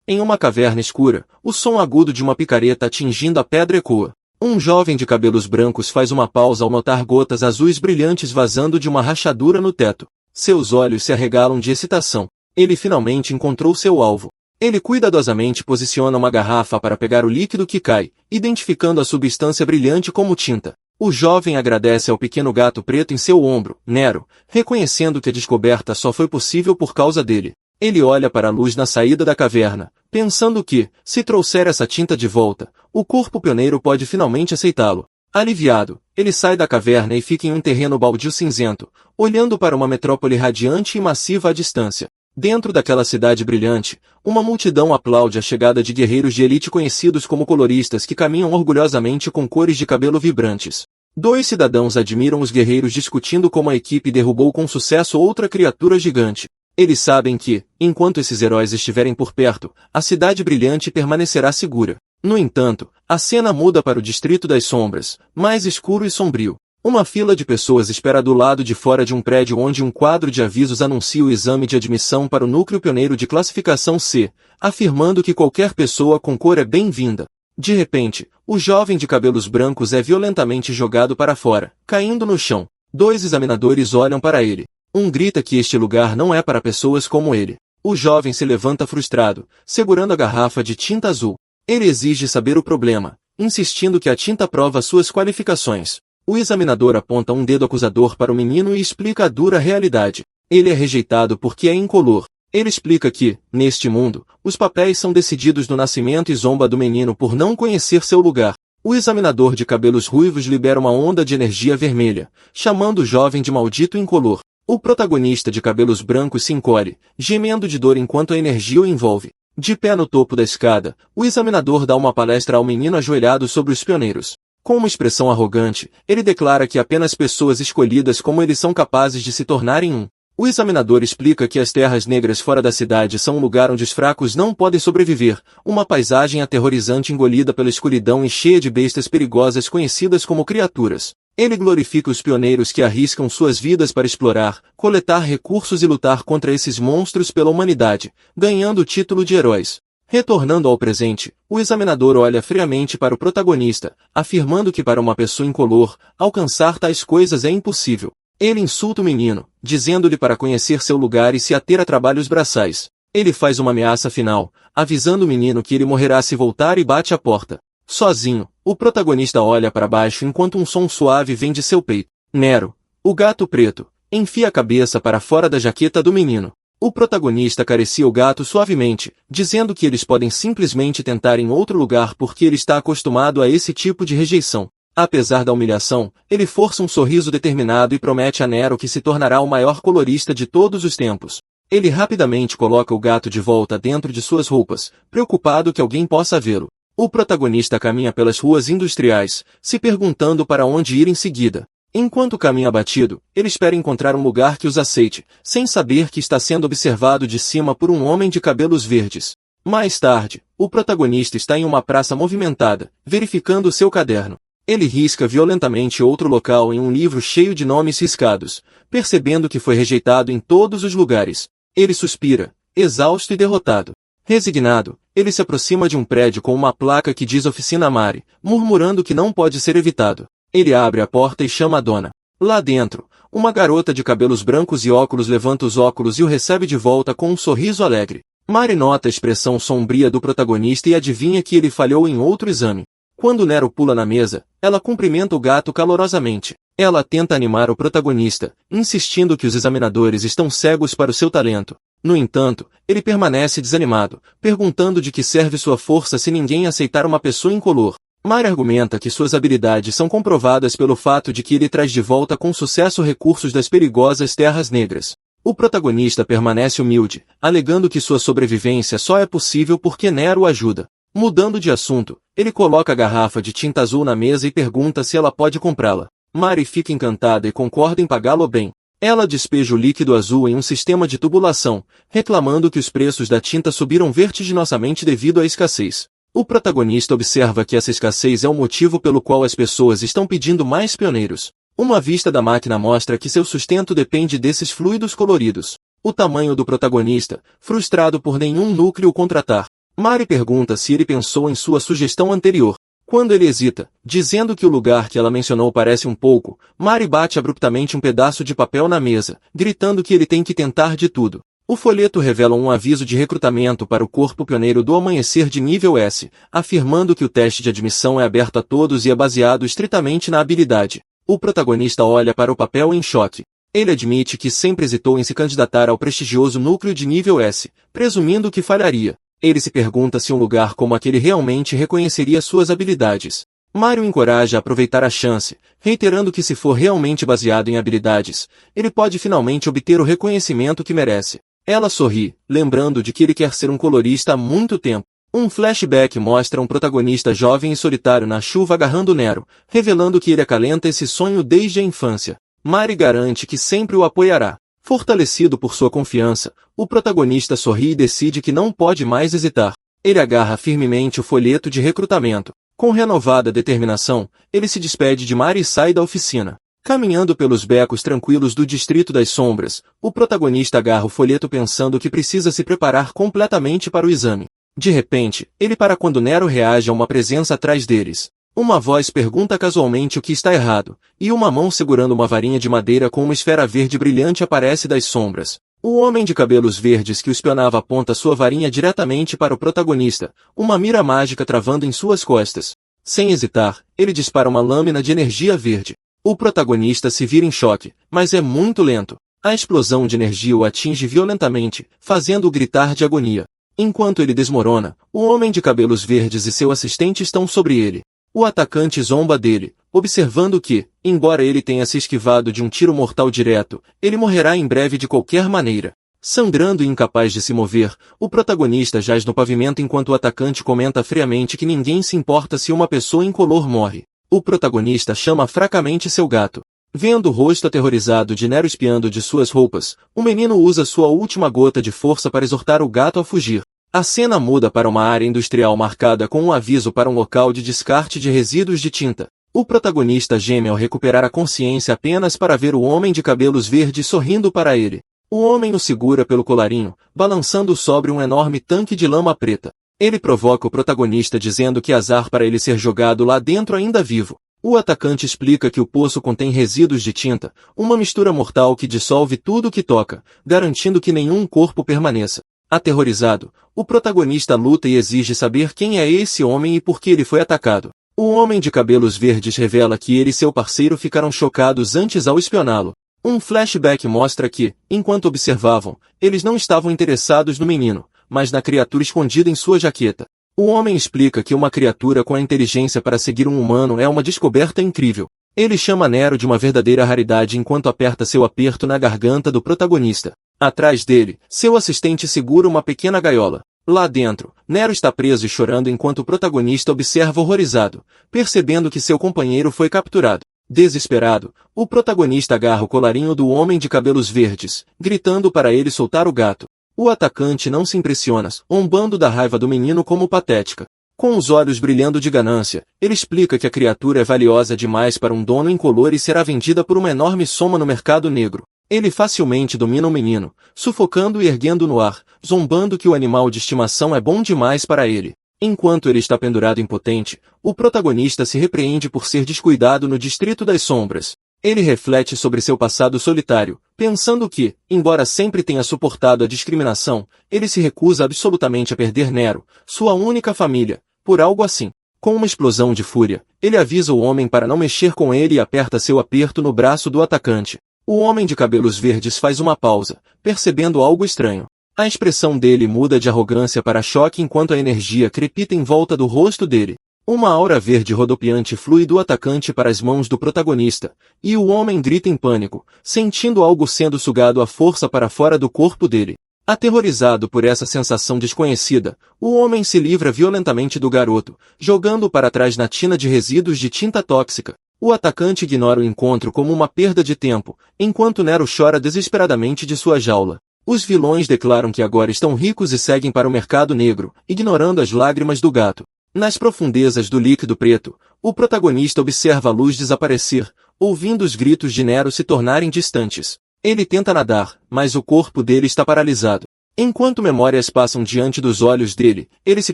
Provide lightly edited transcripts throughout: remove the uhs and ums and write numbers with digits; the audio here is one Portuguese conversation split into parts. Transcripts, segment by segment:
Em uma caverna escura, o som agudo de uma picareta atingindo a pedra ecoa. Um jovem de cabelos brancos faz uma pausa ao notar gotas azuis brilhantes vazando de uma rachadura no teto. Seus olhos se arregalam de excitação. Ele finalmente encontrou seu alvo. Ele cuidadosamente posiciona uma garrafa para pegar o líquido que cai, identificando a substância brilhante como tinta. O jovem agradece ao pequeno gato preto em seu ombro, Nero, reconhecendo que a descoberta só foi possível por causa dele. Ele olha para a luz na saída da caverna, pensando que, se trouxer essa tinta de volta, o corpo pioneiro pode finalmente aceitá-lo. Aliviado, ele sai da caverna e fica em um terreno baldio cinzento, olhando para uma metrópole radiante e massiva à distância. Dentro daquela cidade brilhante, uma multidão aplaude a chegada de guerreiros de elite conhecidos como coloristas que caminham orgulhosamente com cores de cabelo vibrantes. Dois cidadãos admiram os guerreiros discutindo como a equipe derrubou com sucesso outra criatura gigante. Eles sabem que, enquanto esses heróis estiverem por perto, a cidade brilhante permanecerá segura. No entanto, a cena muda para o Distrito das Sombras, mais escuro e sombrio. Uma fila de pessoas espera do lado de fora de um prédio onde um quadro de avisos anuncia o exame de admissão para o núcleo pioneiro de classificação C, afirmando que qualquer pessoa com cor é bem-vinda. De repente, o jovem de cabelos brancos é violentamente jogado para fora, caindo no chão. Dois examinadores olham para ele. Um grita que este lugar não é para pessoas como ele. O jovem se levanta frustrado, segurando a garrafa de tinta azul. Ele exige saber o problema, insistindo que a tinta prova suas qualificações. O examinador aponta um dedo acusador para o menino e explica a dura realidade. Ele é rejeitado porque é incolor. Ele explica que, neste mundo, os papéis são decididos no nascimento e zomba do menino por não conhecer seu lugar. O examinador de cabelos ruivos libera uma onda de energia vermelha, chamando o jovem de maldito incolor. O protagonista de cabelos brancos se encolhe, gemendo de dor enquanto a energia o envolve. De pé no topo da escada, o examinador dá uma palestra ao menino ajoelhado sobre os pioneiros. Com uma expressão arrogante, ele declara que apenas pessoas escolhidas como ele são capazes de se tornarem um. O examinador explica que as terras negras fora da cidade são um lugar onde os fracos não podem sobreviver, uma paisagem aterrorizante engolida pela escuridão e cheia de bestas perigosas conhecidas como criaturas. Ele glorifica os pioneiros que arriscam suas vidas para explorar, coletar recursos e lutar contra esses monstros pela humanidade, ganhando o título de heróis. Retornando ao presente, o examinador olha friamente para o protagonista, afirmando que para uma pessoa incolor, alcançar tais coisas é impossível. Ele insulta o menino, dizendo-lhe para conhecer seu lugar e se ater a trabalhos braçais. Ele faz uma ameaça final, avisando o menino que ele morrerá se voltar e bate a porta. Sozinho, o protagonista olha para baixo enquanto um som suave vem de seu peito. Nero, o gato preto, enfia a cabeça para fora da jaqueta do menino. O protagonista acaricia o gato suavemente, dizendo que eles podem simplesmente tentar em outro lugar porque ele está acostumado a esse tipo de rejeição. Apesar da humilhação, ele força um sorriso determinado e promete a Nero que se tornará o maior colorista de todos os tempos. Ele rapidamente coloca o gato de volta dentro de suas roupas, preocupado que alguém possa vê-lo. O protagonista caminha pelas ruas industriais, se perguntando para onde ir em seguida. Enquanto caminha abatido, ele espera encontrar um lugar que os aceite, sem saber que está sendo observado de cima por um homem de cabelos verdes. Mais tarde, o protagonista está em uma praça movimentada, verificando seu caderno. Ele risca violentamente outro local em um livro cheio de nomes riscados, percebendo que foi rejeitado em todos os lugares. Ele suspira, exausto e derrotado. Resignado, ele se aproxima de um prédio com uma placa que diz Oficina Mari, murmurando que não pode ser evitado. Ele abre a porta e chama a dona. Lá dentro, uma garota de cabelos brancos e óculos levanta os óculos e o recebe de volta com um sorriso alegre. Mari nota a expressão sombria do protagonista e adivinha que ele falhou em outro exame. Quando Nero pula na mesa, ela cumprimenta o gato calorosamente. Ela tenta animar o protagonista, insistindo que os examinadores estão cegos para o seu talento. No entanto, ele permanece desanimado, perguntando de que serve sua força se ninguém aceitar uma pessoa incolor. Mari argumenta que suas habilidades são comprovadas pelo fato de que ele traz de volta com sucesso recursos das perigosas terras negras. O protagonista permanece humilde, alegando que sua sobrevivência só é possível porque Nero o ajuda. Mudando de assunto, ele coloca a garrafa de tinta azul na mesa e pergunta se ela pode comprá-la. Mari fica encantada e concorda em pagá-lo bem. Ela despeja o líquido azul em um sistema de tubulação, reclamando que os preços da tinta subiram vertiginosamente devido à escassez. O protagonista observa que essa escassez é o motivo pelo qual as pessoas estão pedindo mais pioneiros. Uma vista da máquina mostra que seu sustento depende desses fluidos coloridos. O tamanho do protagonista, frustrado por nenhum núcleo contratar. Mari pergunta se ele pensou em sua sugestão anterior. Quando ele hesita, dizendo que o lugar que ela mencionou parece um pouco, Mari bate abruptamente um pedaço de papel na mesa, gritando que ele tem que tentar de tudo. O folheto revela um aviso de recrutamento para o Corpo Pioneiro do Amanhecer de nível S, afirmando que o teste de admissão é aberto a todos e é baseado estritamente na habilidade. O protagonista olha para o papel em choque. Ele admite que sempre hesitou em se candidatar ao prestigioso núcleo de nível S, presumindo que falharia. Ele se pergunta se um lugar como aquele realmente reconheceria suas habilidades. Mari o encoraja a aproveitar a chance, reiterando que se for realmente baseado em habilidades, ele pode finalmente obter o reconhecimento que merece. Ela sorri, lembrando de que ele quer ser um colorista há muito tempo. Um flashback mostra um protagonista jovem e solitário na chuva agarrando Nero, revelando que ele acalenta esse sonho desde a infância. Mari garante que sempre o apoiará. Fortalecido por sua confiança, o protagonista sorri e decide que não pode mais hesitar. Ele agarra firmemente o folheto de recrutamento. Com renovada determinação, ele se despede de Mari e sai da oficina. Caminhando pelos becos tranquilos do Distrito das Sombras, o protagonista agarra o folheto pensando que precisa se preparar completamente para o exame. De repente, ele para quando Nero reage a uma presença atrás deles. Uma voz pergunta casualmente o que está errado, e uma mão segurando uma varinha de madeira com uma esfera verde brilhante aparece das sombras. O homem de cabelos verdes que o espionava aponta sua varinha diretamente para o protagonista, uma mira mágica travando em suas costas. Sem hesitar, ele dispara uma lâmina de energia verde. O protagonista se vira em choque, mas é muito lento. A explosão de energia o atinge violentamente, fazendo-o gritar de agonia. Enquanto ele desmorona, o homem de cabelos verdes e seu assistente estão sobre ele. O atacante zomba dele, observando que, embora ele tenha se esquivado de um tiro mortal direto, ele morrerá em breve de qualquer maneira. Sangrando e incapaz de se mover, o protagonista jaz no pavimento enquanto o atacante comenta friamente que ninguém se importa se uma pessoa incolor morre. O protagonista chama fracamente seu gato. Vendo o rosto aterrorizado de Nero espiando de suas roupas, o menino usa sua última gota de força para exortar o gato a fugir. A cena muda para uma área industrial marcada com um aviso para um local de descarte de resíduos de tinta. O protagonista geme ao recuperar a consciência apenas para ver o homem de cabelos verdes sorrindo para ele. O homem o segura pelo colarinho, balançando sobre um enorme tanque de lama preta. Ele provoca o protagonista dizendo que azar para ele ser jogado lá dentro ainda vivo. O atacante explica que o poço contém resíduos de tinta, uma mistura mortal que dissolve tudo o que toca, garantindo que nenhum corpo permaneça. Aterrorizado, o protagonista luta e exige saber quem é esse homem e por que ele foi atacado. O homem de cabelos verdes revela que ele e seu parceiro ficaram chocados antes ao espioná-lo. Um flashback mostra que, enquanto observavam, eles não estavam interessados no menino, mas na criatura escondida em sua jaqueta. O homem explica que uma criatura com a inteligência para seguir um humano é uma descoberta incrível. Ele chama Nero de uma verdadeira raridade enquanto aperta seu aperto na garganta do protagonista. Atrás dele, seu assistente segura uma pequena gaiola. Lá dentro, Nero está preso e chorando enquanto o protagonista observa horrorizado, percebendo que seu companheiro foi capturado. Desesperado, o protagonista agarra o colarinho do homem de cabelos verdes, gritando para ele soltar o gato. O atacante não se impressiona, zombando da raiva do menino como patética. Com os olhos brilhando de ganância, ele explica que a criatura é valiosa demais para um dono incolor e será vendida por uma enorme soma no mercado negro. Ele facilmente domina o menino, sufocando e erguendo no ar, zombando que o animal de estimação é bom demais para ele. Enquanto ele está pendurado impotente, o protagonista se repreende por ser descuidado no Distrito das Sombras. Ele reflete sobre seu passado solitário, pensando que, embora sempre tenha suportado a discriminação, ele se recusa absolutamente a perder Nero, sua única família, por algo assim. Com uma explosão de fúria, ele avisa o homem para não mexer com ele e aperta seu aperto no braço do atacante. O homem de cabelos verdes faz uma pausa, percebendo algo estranho. A expressão dele muda de arrogância para choque enquanto a energia crepita em volta do rosto dele. Uma aura verde rodopiante flui do atacante para as mãos do protagonista, e o homem grita em pânico, sentindo algo sendo sugado à força para fora do corpo dele. Aterrorizado por essa sensação desconhecida, o homem se livra violentamente do garoto, jogando-o para trás na tina de resíduos de tinta tóxica. O atacante ignora o encontro como uma perda de tempo, enquanto Nero chora desesperadamente de sua jaula. Os vilões declaram que agora estão ricos e seguem para o mercado negro, ignorando as lágrimas do gato. Nas profundezas do líquido preto, o protagonista observa a luz desaparecer, ouvindo os gritos de Nero se tornarem distantes. Ele tenta nadar, mas o corpo dele está paralisado. Enquanto memórias passam diante dos olhos dele, ele se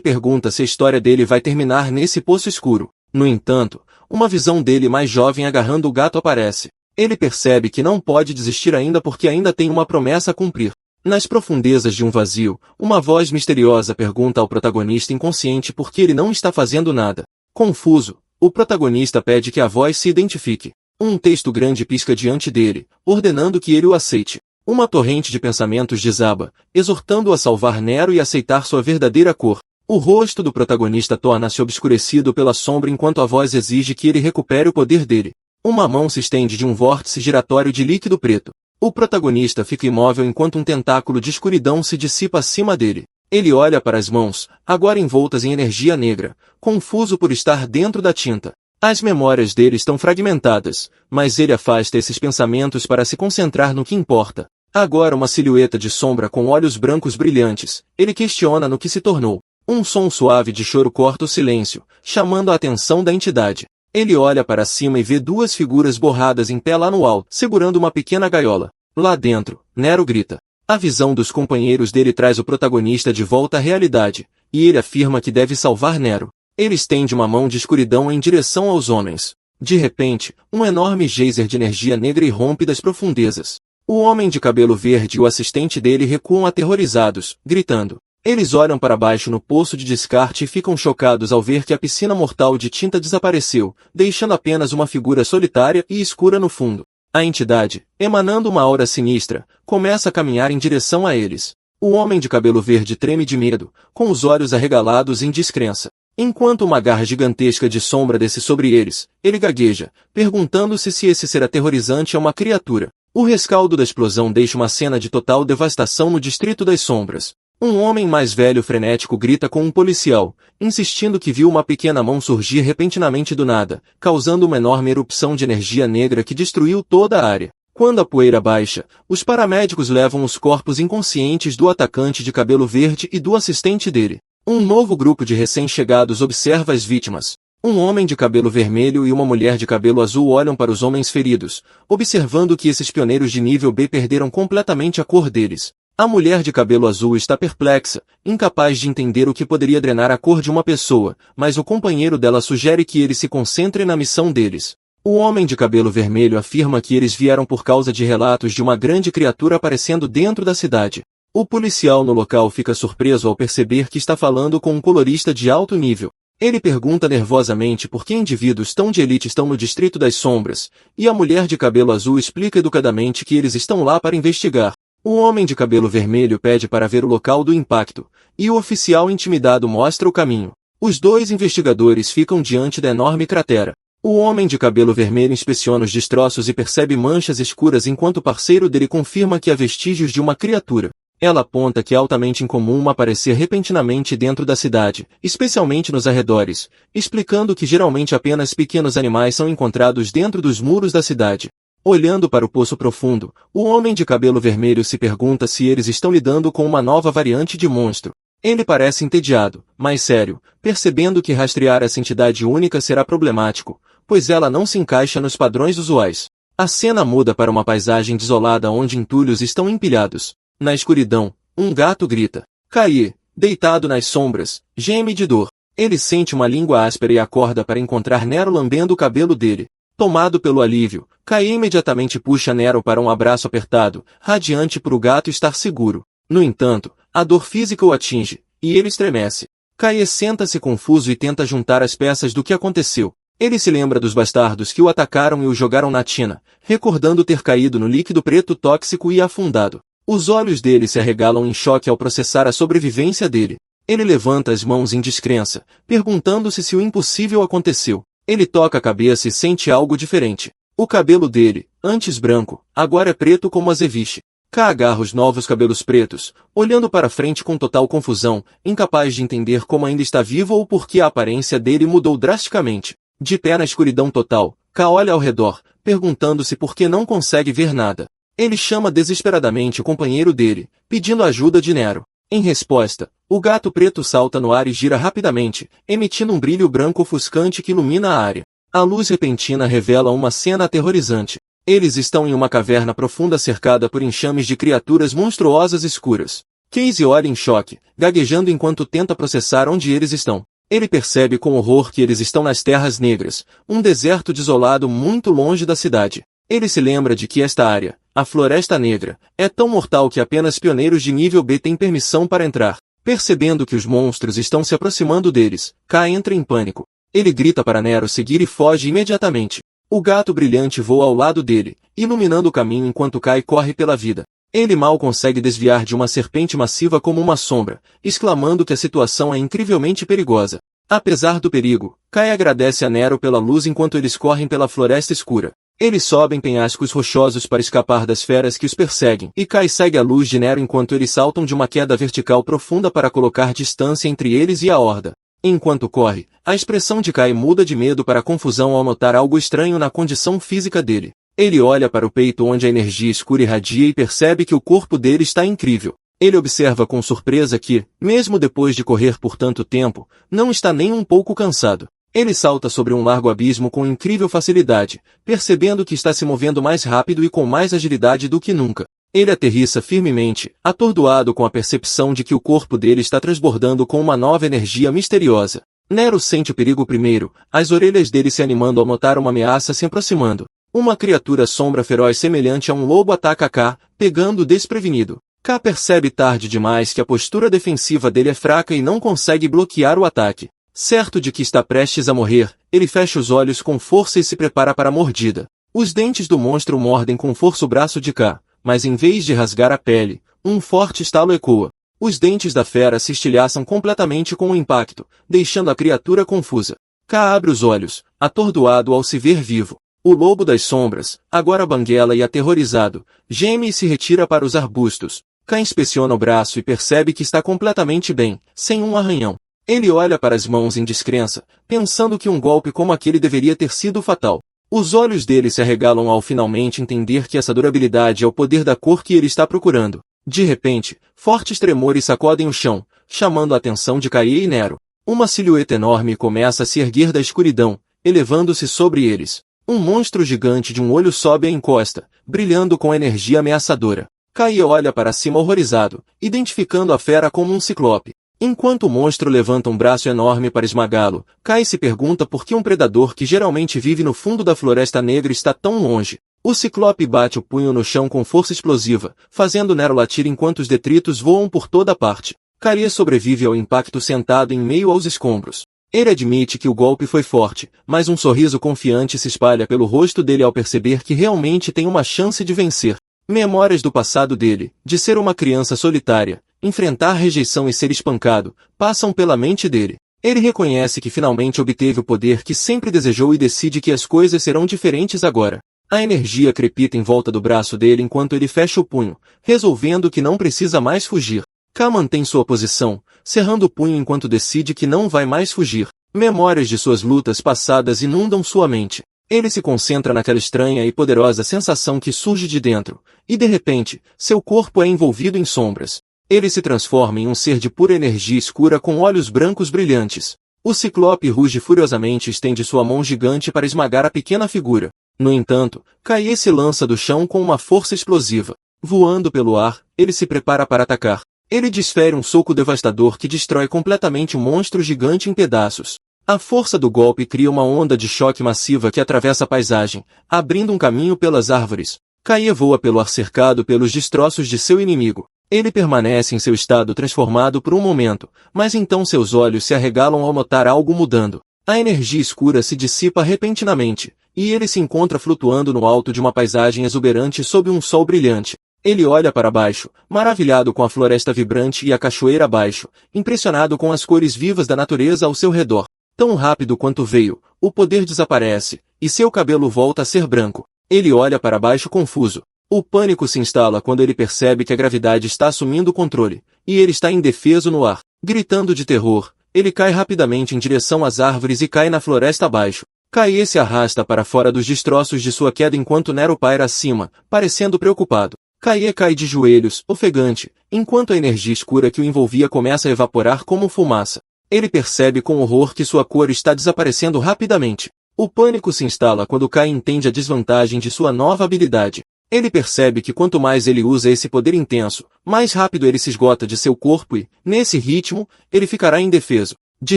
pergunta se a história dele vai terminar nesse poço escuro. No entanto, uma visão dele mais jovem agarrando o gato aparece. Ele percebe que não pode desistir ainda porque ainda tem uma promessa a cumprir. Nas profundezas de um vazio, uma voz misteriosa pergunta ao protagonista inconsciente por que ele não está fazendo nada. Confuso, o protagonista pede que a voz se identifique. Um texto grande pisca diante dele, ordenando que ele o aceite. Uma torrente de pensamentos desaba, exortando-o a salvar Nero e aceitar sua verdadeira cor. O rosto do protagonista torna-se obscurecido pela sombra enquanto a voz exige que ele recupere o poder dele. Uma mão se estende de um vórtice giratório de líquido preto. O protagonista fica imóvel enquanto um tentáculo de escuridão se dissipa acima dele. Ele olha para as mãos, agora envoltas em energia negra, confuso por estar dentro da tinta. As memórias dele estão fragmentadas, mas ele afasta esses pensamentos para se concentrar no que importa. Agora uma silhueta de sombra com olhos brancos brilhantes, ele questiona no que se tornou. Um som suave de choro corta o silêncio, chamando a atenção da entidade. Ele olha para cima e vê duas figuras borradas em pé lá no alto, segurando uma pequena gaiola. Lá dentro, Nero grita. A visão dos companheiros dele traz o protagonista de volta à realidade, e ele afirma que deve salvar Nero. Ele estende uma mão de escuridão em direção aos homens. De repente, um enorme geyser de energia negra irrompe das profundezas. O homem de cabelo verde e o assistente dele recuam aterrorizados, gritando. Eles olham para baixo no poço de descarte e ficam chocados ao ver que a piscina mortal de tinta desapareceu, deixando apenas uma figura solitária e escura no fundo. A entidade, emanando uma aura sinistra, começa a caminhar em direção a eles. O homem de cabelo verde treme de medo, com os olhos arregalados em descrença. Enquanto uma garra gigantesca de sombra desce sobre eles, ele gagueja, perguntando-se se esse ser aterrorizante é uma criatura. O rescaldo da explosão deixa uma cena de total devastação no Distrito das Sombras. Um homem mais velho frenético grita com um policial, insistindo que viu uma pequena mão surgir repentinamente do nada, causando uma enorme erupção de energia negra que destruiu toda a área. Quando a poeira baixa, os paramédicos levam os corpos inconscientes do atacante de cabelo verde e do assistente dele. Um novo grupo de recém-chegados observa as vítimas. Um homem de cabelo vermelho e uma mulher de cabelo azul olham para os homens feridos, observando que esses pioneiros de nível B perderam completamente a cor deles. A mulher de cabelo azul está perplexa, incapaz de entender o que poderia drenar a cor de uma pessoa, mas o companheiro dela sugere que ele se concentre na missão deles. O homem de cabelo vermelho afirma que eles vieram por causa de relatos de uma grande criatura aparecendo dentro da cidade. O policial no local fica surpreso ao perceber que está falando com um colorista de alto nível. Ele pergunta nervosamente por que indivíduos tão de elite estão no Distrito das Sombras, e a mulher de cabelo azul explica educadamente que eles estão lá para investigar. O homem de cabelo vermelho pede para ver o local do impacto, e o oficial intimidado mostra o caminho. Os dois investigadores ficam diante da enorme cratera. O homem de cabelo vermelho inspeciona os destroços e percebe manchas escuras enquanto o parceiro dele confirma que há vestígios de uma criatura. Ela aponta que é altamente incomum aparecer repentinamente dentro da cidade, especialmente nos arredores, explicando que geralmente apenas pequenos animais são encontrados dentro dos muros da cidade. Olhando para o poço profundo, o homem de cabelo vermelho se pergunta se eles estão lidando com uma nova variante de monstro. Ele parece entediado, mas sério, percebendo que rastrear essa entidade única será problemático, pois ela não se encaixa nos padrões usuais. A cena muda para uma paisagem desolada onde entulhos estão empilhados. Na escuridão, um gato grita. Caí, deitado nas sombras, geme de dor. Ele sente uma língua áspera e acorda para encontrar Nero lambendo o cabelo dele. Tomado pelo alívio, Caí imediatamente puxa Nero para um abraço apertado, radiante por o gato estar seguro. No entanto, a dor física o atinge, e ele estremece. Caí senta-se confuso e tenta juntar as peças do que aconteceu. Ele se lembra dos bastardos que o atacaram e o jogaram na tina, recordando ter caído no líquido preto tóxico e afundado. Os olhos dele se arregalam em choque ao processar a sobrevivência dele. Ele levanta as mãos em descrença, perguntando-se se o impossível aconteceu. Ele toca a cabeça e sente algo diferente. O cabelo dele, antes branco, agora é preto como azeviche. Cá agarra os novos cabelos pretos, olhando para frente com total confusão, incapaz de entender como ainda está vivo ou por que a aparência dele mudou drasticamente. De pé na escuridão total, Cá olha ao redor, perguntando-se por que não consegue ver nada. Ele chama desesperadamente o companheiro dele, pedindo ajuda de Nero. Em resposta, o gato preto salta no ar e gira rapidamente, emitindo um brilho branco ofuscante que ilumina a área. A luz repentina revela uma cena aterrorizante. Eles estão em uma caverna profunda cercada por enxames de criaturas monstruosas escuras. Casey olha em choque, gaguejando enquanto tenta processar onde eles estão. Ele percebe com horror que eles estão nas Terras Negras, um deserto desolado muito longe da cidade. Ele se lembra de que esta área, a Floresta Negra, é tão mortal que apenas pioneiros de nível B têm permissão para entrar. Percebendo que os monstros estão se aproximando deles, Kai entra em pânico. Ele grita para Nero seguir e foge imediatamente. O gato brilhante voa ao lado dele, iluminando o caminho enquanto Kai corre pela vida. Ele mal consegue desviar de uma serpente massiva como uma sombra, exclamando que a situação é incrivelmente perigosa. Apesar do perigo, Kai agradece a Nero pela luz enquanto eles correm pela floresta escura. Eles sobem penhascos rochosos para escapar das feras que os perseguem, e Kai segue a luz de Nero enquanto eles saltam de uma queda vertical profunda para colocar distância entre eles e a horda. Enquanto corre, a expressão de Kai muda de medo para confusão ao notar algo estranho na condição física dele. Ele olha para o peito onde a energia escura irradia e percebe que o corpo dele está incrível. Ele observa com surpresa que, mesmo depois de correr por tanto tempo, não está nem um pouco cansado. Ele salta sobre um largo abismo com incrível facilidade, percebendo que está se movendo mais rápido e com mais agilidade do que nunca. Ele aterrissa firmemente, atordoado com a percepção de que o corpo dele está transbordando com uma nova energia misteriosa. Nero sente o perigo primeiro, as orelhas dele se animando ao notar uma ameaça se aproximando. Uma criatura sombra feroz semelhante a um lobo ataca K, pegando-o desprevenido. K percebe tarde demais que a postura defensiva dele é fraca e não consegue bloquear o ataque. Certo de que está prestes a morrer, ele fecha os olhos com força e se prepara para a mordida. Os dentes do monstro mordem com força o braço de K, mas em vez de rasgar a pele, um forte estalo ecoa. Os dentes da fera se estilhaçam completamente com o impacto, deixando a criatura confusa. K abre os olhos, atordoado ao se ver vivo. O lobo das sombras, agora banguela e aterrorizado, geme e se retira para os arbustos. K inspeciona o braço e percebe que está completamente bem, sem um arranhão. Ele olha para as mãos em descrença, pensando que um golpe como aquele deveria ter sido fatal. Os olhos dele se arregalam ao finalmente entender que essa durabilidade é o poder da cor que ele está procurando. De repente, fortes tremores sacodem o chão, chamando a atenção de Kaie e Nero. Uma silhueta enorme começa a se erguer da escuridão, elevando-se sobre eles. Um monstro gigante de um olho sobe a encosta, brilhando com energia ameaçadora. Kaie olha para cima horrorizado, identificando a fera como um ciclope. Enquanto o monstro levanta um braço enorme para esmagá-lo, Kai se pergunta por que um predador que geralmente vive no fundo da Floresta Negra está tão longe. O ciclope bate o punho no chão com força explosiva, fazendo Nero latir enquanto os detritos voam por toda parte. Kai sobrevive ao impacto sentado em meio aos escombros. Ele admite que o golpe foi forte, mas um sorriso confiante se espalha pelo rosto dele ao perceber que realmente tem uma chance de vencer. Memórias do passado dele, de ser uma criança solitária, enfrentar rejeição e ser espancado, passam pela mente dele. Ele reconhece que finalmente obteve o poder que sempre desejou e decide que as coisas serão diferentes agora. A energia crepita em volta do braço dele enquanto ele fecha o punho, resolvendo que não precisa mais fugir. K mantém sua posição, cerrando o punho enquanto decide que não vai mais fugir. Memórias de suas lutas passadas inundam sua mente. Ele se concentra naquela estranha e poderosa sensação que surge de dentro, e de repente, seu corpo é envolvido em sombras. Ele se transforma em um ser de pura energia escura com olhos brancos brilhantes. O ciclope ruge furiosamente e estende sua mão gigante para esmagar a pequena figura. No entanto, Kaie se lança do chão com uma força explosiva. Voando pelo ar, ele se prepara para atacar. Ele desfere um soco devastador que destrói completamente o monstro gigante em pedaços. A força do golpe cria uma onda de choque massiva que atravessa a paisagem, abrindo um caminho pelas árvores. Kaie voa pelo ar cercado pelos destroços de seu inimigo. Ele permanece em seu estado transformado por um momento, mas então seus olhos se arregalam ao notar algo mudando. A energia escura se dissipa repentinamente, e ele se encontra flutuando no alto de uma paisagem exuberante sob um sol brilhante. Ele olha para baixo, maravilhado com a floresta vibrante e a cachoeira abaixo, impressionado com as cores vivas da natureza ao seu redor. Tão rápido quanto veio, o poder desaparece, e seu cabelo volta a ser branco. Ele olha para baixo confuso. O pânico se instala quando ele percebe que a gravidade está assumindo o controle, e ele está indefeso no ar. Gritando de terror, ele cai rapidamente em direção às árvores e cai na floresta abaixo. Kaie se arrasta para fora dos destroços de sua queda enquanto Nero paira acima, parecendo preocupado. Kaie cai de joelhos, ofegante, enquanto a energia escura que o envolvia começa a evaporar como fumaça. Ele percebe com horror que sua cor está desaparecendo rapidamente. O pânico se instala quando Kai entende a desvantagem de sua nova habilidade. Ele percebe que quanto mais ele usa esse poder intenso, mais rápido ele se esgota de seu corpo e, nesse ritmo, ele ficará indefeso. De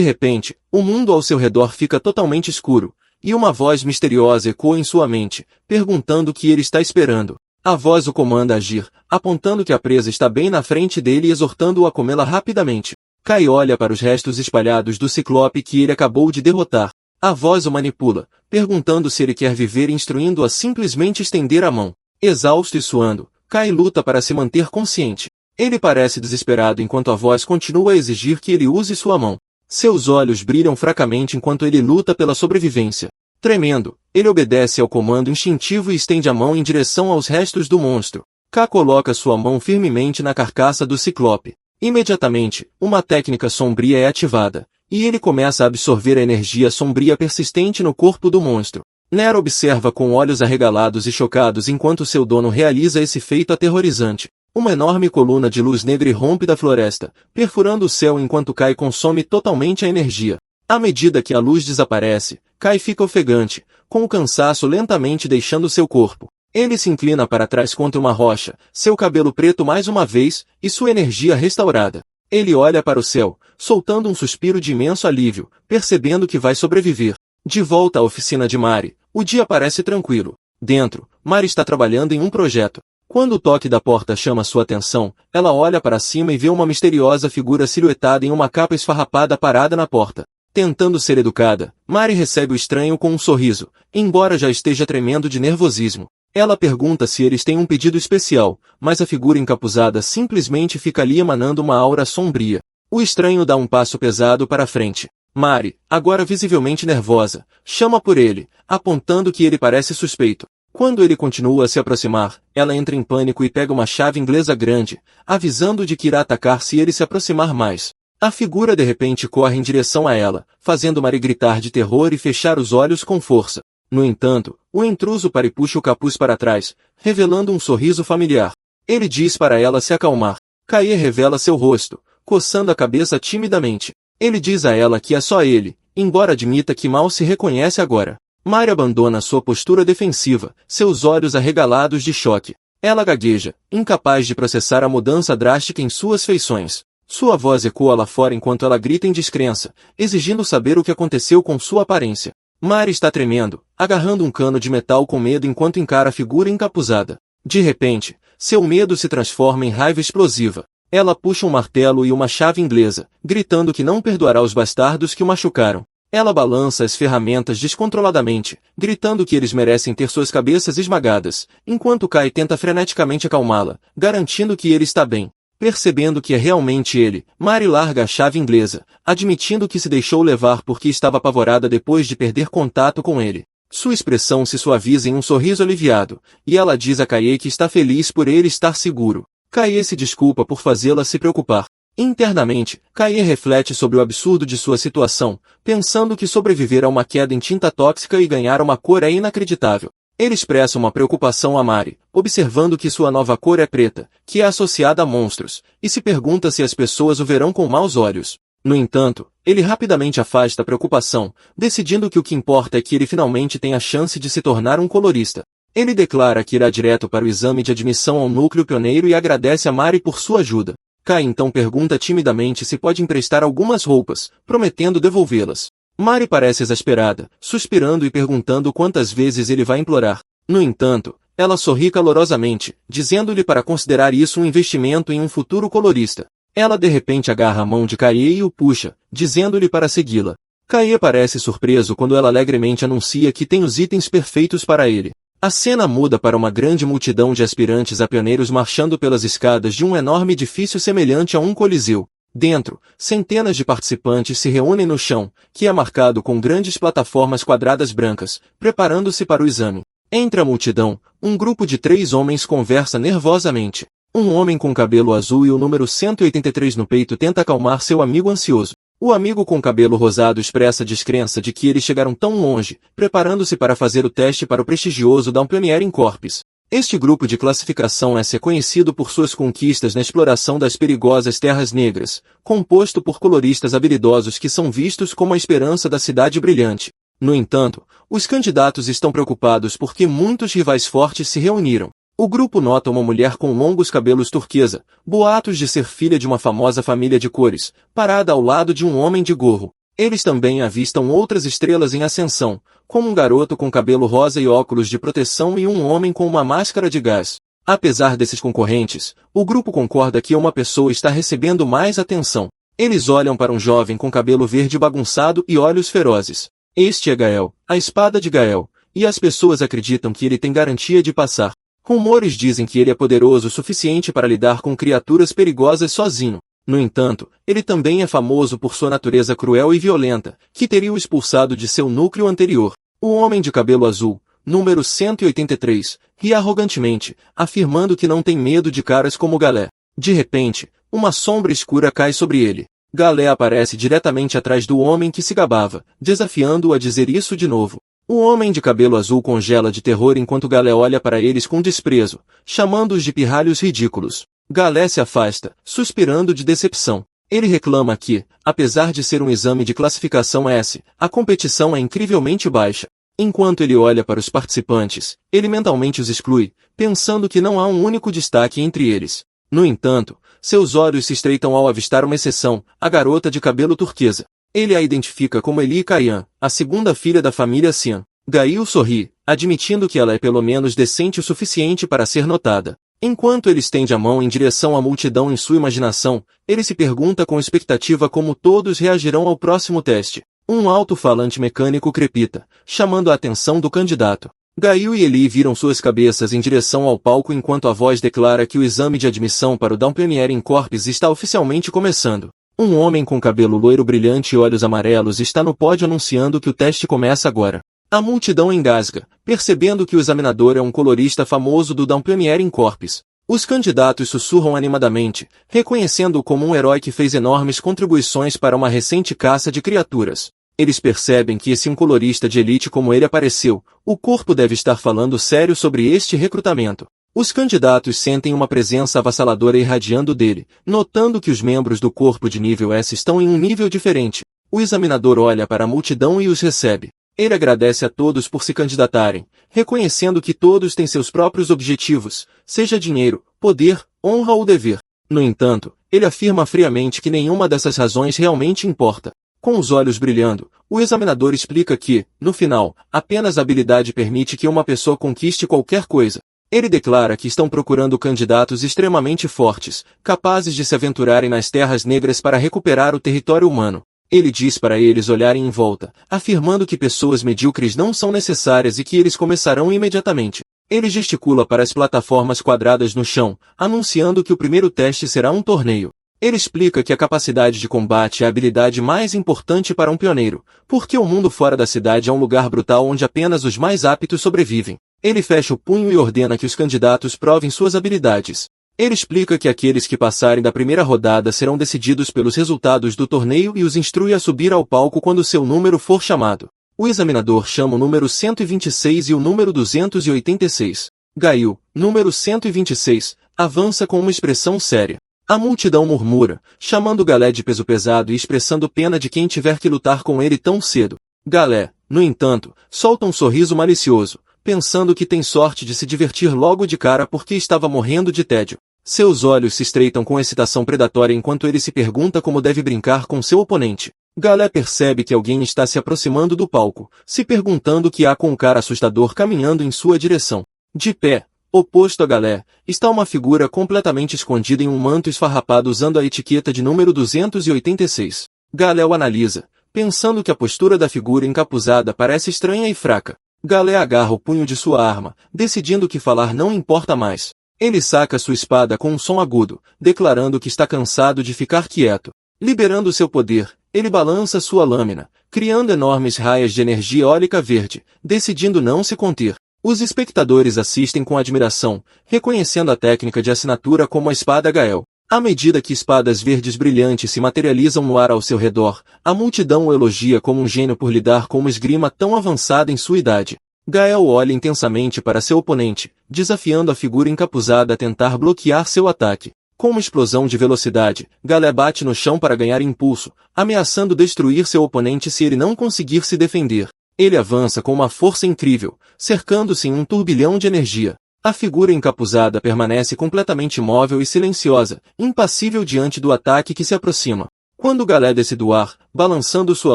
repente, o mundo ao seu redor fica totalmente escuro, e uma voz misteriosa ecoa em sua mente, perguntando o que ele está esperando. A voz o comanda a agir, apontando que a presa está bem na frente dele e exortando-o a comê-la rapidamente. Kai olha para os restos espalhados do ciclope que ele acabou de derrotar. A voz o manipula, perguntando se ele quer viver e instruindo-o a simplesmente estender a mão. Exausto e suando, Kai luta para se manter consciente. Ele parece desesperado enquanto a voz continua a exigir que ele use sua mão. Seus olhos brilham fracamente enquanto ele luta pela sobrevivência. Tremendo, ele obedece ao comando instintivo e estende a mão em direção aos restos do monstro. K coloca sua mão firmemente na carcaça do ciclope. Imediatamente, uma técnica sombria é ativada, e ele começa a absorver a energia sombria persistente no corpo do monstro. Nero observa com olhos arregalados e chocados enquanto seu dono realiza esse feito aterrorizante. Uma enorme coluna de luz negra irrompe da floresta, perfurando o céu enquanto Kai consome totalmente a energia. À medida que a luz desaparece, Kai fica ofegante, com o cansaço lentamente deixando seu corpo. Ele se inclina para trás contra uma rocha, seu cabelo preto mais uma vez, e sua energia restaurada. Ele olha para o céu, soltando um suspiro de imenso alívio, percebendo que vai sobreviver. De volta à oficina de Mari, o dia parece tranquilo. Dentro, Mari está trabalhando em um projeto. Quando o toque da porta chama sua atenção, ela olha para cima e vê uma misteriosa figura silhuetada em uma capa esfarrapada parada na porta. Tentando ser educada, Mari recebe o estranho com um sorriso, embora já esteja tremendo de nervosismo. Ela pergunta se eles têm um pedido especial, mas a figura encapuzada simplesmente fica ali emanando uma aura sombria. O estranho dá um passo pesado para a frente. Mari, agora visivelmente nervosa, chama por ele, apontando que ele parece suspeito. Quando ele continua a se aproximar, ela entra em pânico e pega uma chave inglesa grande, avisando de que irá atacar se ele se aproximar mais. A figura de repente corre em direção a ela, fazendo Mari gritar de terror e fechar os olhos com força. No entanto, o intruso para e puxa o capuz para trás, revelando um sorriso familiar. Ele diz para ela se acalmar. Kaie revela seu rosto, coçando a cabeça timidamente. Ele diz a ela que é só ele, embora admita que mal se reconhece agora. Mari abandona sua postura defensiva, seus olhos arregalados de choque. Ela gagueja, incapaz de processar a mudança drástica em suas feições. Sua voz ecoa lá fora enquanto ela grita em descrença, exigindo saber o que aconteceu com sua aparência. Mari está tremendo, agarrando um cano de metal com medo enquanto encara a figura encapuzada. De repente, seu medo se transforma em raiva explosiva. Ela puxa um martelo e uma chave inglesa, gritando que não perdoará os bastardos que o machucaram. Ela balança as ferramentas descontroladamente, gritando que eles merecem ter suas cabeças esmagadas, enquanto Kai tenta freneticamente acalmá-la, garantindo que ele está bem. Percebendo que é realmente ele, Mari larga a chave inglesa, admitindo que se deixou levar porque estava apavorada depois de perder contato com ele. Sua expressão se suaviza em um sorriso aliviado, e ela diz a Kaie que está feliz por ele estar seguro. Kaie se desculpa por fazê-la se preocupar. Internamente, Kaie reflete sobre o absurdo de sua situação, pensando que sobreviver a uma queda em tinta tóxica e ganhar uma cor é inacreditável. Ele expressa uma preocupação a Mari, observando que sua nova cor é preta, que é associada a monstros, e se pergunta se as pessoas o verão com maus olhos. No entanto, ele rapidamente afasta a preocupação, decidindo que o que importa é que ele finalmente tem a chance de se tornar um colorista. Ele declara que irá direto para o exame de admissão ao núcleo pioneiro e agradece a Mari por sua ajuda. Kai então pergunta timidamente se pode emprestar algumas roupas, prometendo devolvê-las. Mari parece exasperada, suspirando e perguntando quantas vezes ele vai implorar. No entanto, ela sorri calorosamente, dizendo-lhe para considerar isso um investimento em um futuro colorista. Ela de repente agarra a mão de Kaie e o puxa, dizendo-lhe para segui-la. Kaie parece surpreso quando ela alegremente anuncia que tem os itens perfeitos para ele. A cena muda para uma grande multidão de aspirantes a pioneiros marchando pelas escadas de um enorme edifício semelhante a um coliseu. Dentro, centenas de participantes se reúnem no chão, que é marcado com grandes plataformas quadradas brancas, preparando-se para o exame. Entre a multidão, um grupo de 3 homens conversa nervosamente. Um homem com cabelo azul e o número 183 no peito tenta acalmar seu amigo ansioso. O amigo com cabelo rosado expressa descrença de que eles chegaram tão longe, preparando-se para fazer o teste para o prestigioso Down Pioneering Corps. Este grupo de classificação é conhecido por suas conquistas na exploração das perigosas terras negras, composto por coloristas habilidosos que são vistos como a esperança da cidade brilhante. No entanto, os candidatos estão preocupados porque muitos rivais fortes se reuniram. O grupo nota uma mulher com longos cabelos turquesa, boatos de ser filha de uma famosa família de cores, parada ao lado de um homem de gorro. Eles também avistam outras estrelas em ascensão, como um garoto com cabelo rosa e óculos de proteção e um homem com uma máscara de gás. Apesar desses concorrentes, o grupo concorda que uma pessoa está recebendo mais atenção. Eles olham para um jovem com cabelo verde bagunçado e olhos ferozes. Este é Gael, a espada de Gael, e as pessoas acreditam que ele tem garantia de passar. Rumores dizem que ele é poderoso o suficiente para lidar com criaturas perigosas sozinho. No entanto, ele também é famoso por sua natureza cruel e violenta, que teria o expulsado de seu núcleo anterior. O homem de cabelo azul, número 183, ri arrogantemente, afirmando que não tem medo de caras como Galé. De repente, uma sombra escura cai sobre ele. Galé aparece diretamente atrás do homem que se gabava, desafiando-o a dizer isso de novo. O homem de cabelo azul congela de terror enquanto Galé olha para eles com desprezo, chamando-os de pirralhos ridículos. Galé se afasta, suspirando de decepção. Ele reclama que, apesar de ser um exame de classificação S, a competição é incrivelmente baixa. Enquanto ele olha para os participantes, ele mentalmente os exclui, pensando que não há um único destaque entre eles. No entanto, seus olhos se estreitam ao avistar uma exceção, a garota de cabelo turquesa. Ele a identifica como Eli Kayan, a segunda filha da família Sian. Gail sorri, admitindo que ela é pelo menos decente o suficiente para ser notada. Enquanto ele estende a mão em direção à multidão em sua imaginação, ele se pergunta com expectativa como todos reagirão ao próximo teste. Um alto-falante mecânico crepita, chamando a atenção do candidato. Gail e Eli viram suas cabeças em direção ao palco enquanto a voz declara que o exame de admissão para o Downpionier in Corpus está oficialmente começando. Um homem com cabelo loiro brilhante e olhos amarelos está no pódio anunciando que o teste começa agora. A multidão engasga, percebendo que o examinador é um colorista famoso do Downpionier in Corpus. Os candidatos sussurram animadamente, reconhecendo-o como um herói que fez enormes contribuições para uma recente caça de criaturas. Eles percebem que se um colorista de elite como ele apareceu, o corpo deve estar falando sério sobre este recrutamento. Os candidatos sentem uma presença avassaladora irradiando dele, notando que os membros do corpo de nível S estão em um nível diferente. O examinador olha para a multidão e os recebe. Ele agradece a todos por se candidatarem, reconhecendo que todos têm seus próprios objetivos, seja dinheiro, poder, honra ou dever. No entanto, ele afirma friamente que nenhuma dessas razões realmente importa. Com os olhos brilhando, o examinador explica que, no final, apenas a habilidade permite que uma pessoa conquiste qualquer coisa. Ele declara que estão procurando candidatos extremamente fortes, capazes de se aventurarem nas terras negras para recuperar o território humano. Ele diz para eles olharem em volta, afirmando que pessoas medíocres não são necessárias e que eles começarão imediatamente. Ele gesticula para as plataformas quadradas no chão, anunciando que o primeiro teste será um torneio. Ele explica que a capacidade de combate é a habilidade mais importante para um pioneiro, porque o mundo fora da cidade é um lugar brutal onde apenas os mais aptos sobrevivem. Ele fecha o punho e ordena que os candidatos provem suas habilidades. Ele explica que aqueles que passarem da primeira rodada serão decididos pelos resultados do torneio e os instrui a subir ao palco quando seu número for chamado. O examinador chama o número 126 e o número 286. Gail, número 126, avança com uma expressão séria. A multidão murmura, chamando Galé de peso pesado e expressando pena de quem tiver que lutar com ele tão cedo. Galé, no entanto, solta um sorriso malicioso, pensando que tem sorte de se divertir logo de cara porque estava morrendo de tédio. Seus olhos se estreitam com excitação predatória enquanto ele se pergunta como deve brincar com seu oponente. Galé percebe que alguém está se aproximando do palco, se perguntando o que há com um cara assustador caminhando em sua direção. De pé, oposto a Galé, está uma figura completamente escondida em um manto esfarrapado usando a etiqueta de número 286. Galé o analisa, pensando que a postura da figura encapuzada parece estranha e fraca. Galé agarra o punho de sua arma, decidindo que falar não importa mais. Ele saca sua espada com um som agudo, declarando que está cansado de ficar quieto. Liberando seu poder, ele balança sua lâmina, criando enormes raias de energia eólica verde, decidindo não se conter. Os espectadores assistem com admiração, reconhecendo a técnica de assinatura como a espada Gael. À medida que espadas verdes brilhantes se materializam no ar ao seu redor, a multidão o elogia como um gênio por lidar com uma esgrima tão avançada em sua idade. Gael olha intensamente para seu oponente, desafiando a figura encapuzada a tentar bloquear seu ataque. Com uma explosão de velocidade, Galé bate no chão para ganhar impulso, ameaçando destruir seu oponente se ele não conseguir se defender. Ele avança com uma força incrível, cercando-se em um turbilhão de energia. A figura encapuzada permanece completamente imóvel e silenciosa, impassível diante do ataque que se aproxima. Quando Galé desce do ar, balançando sua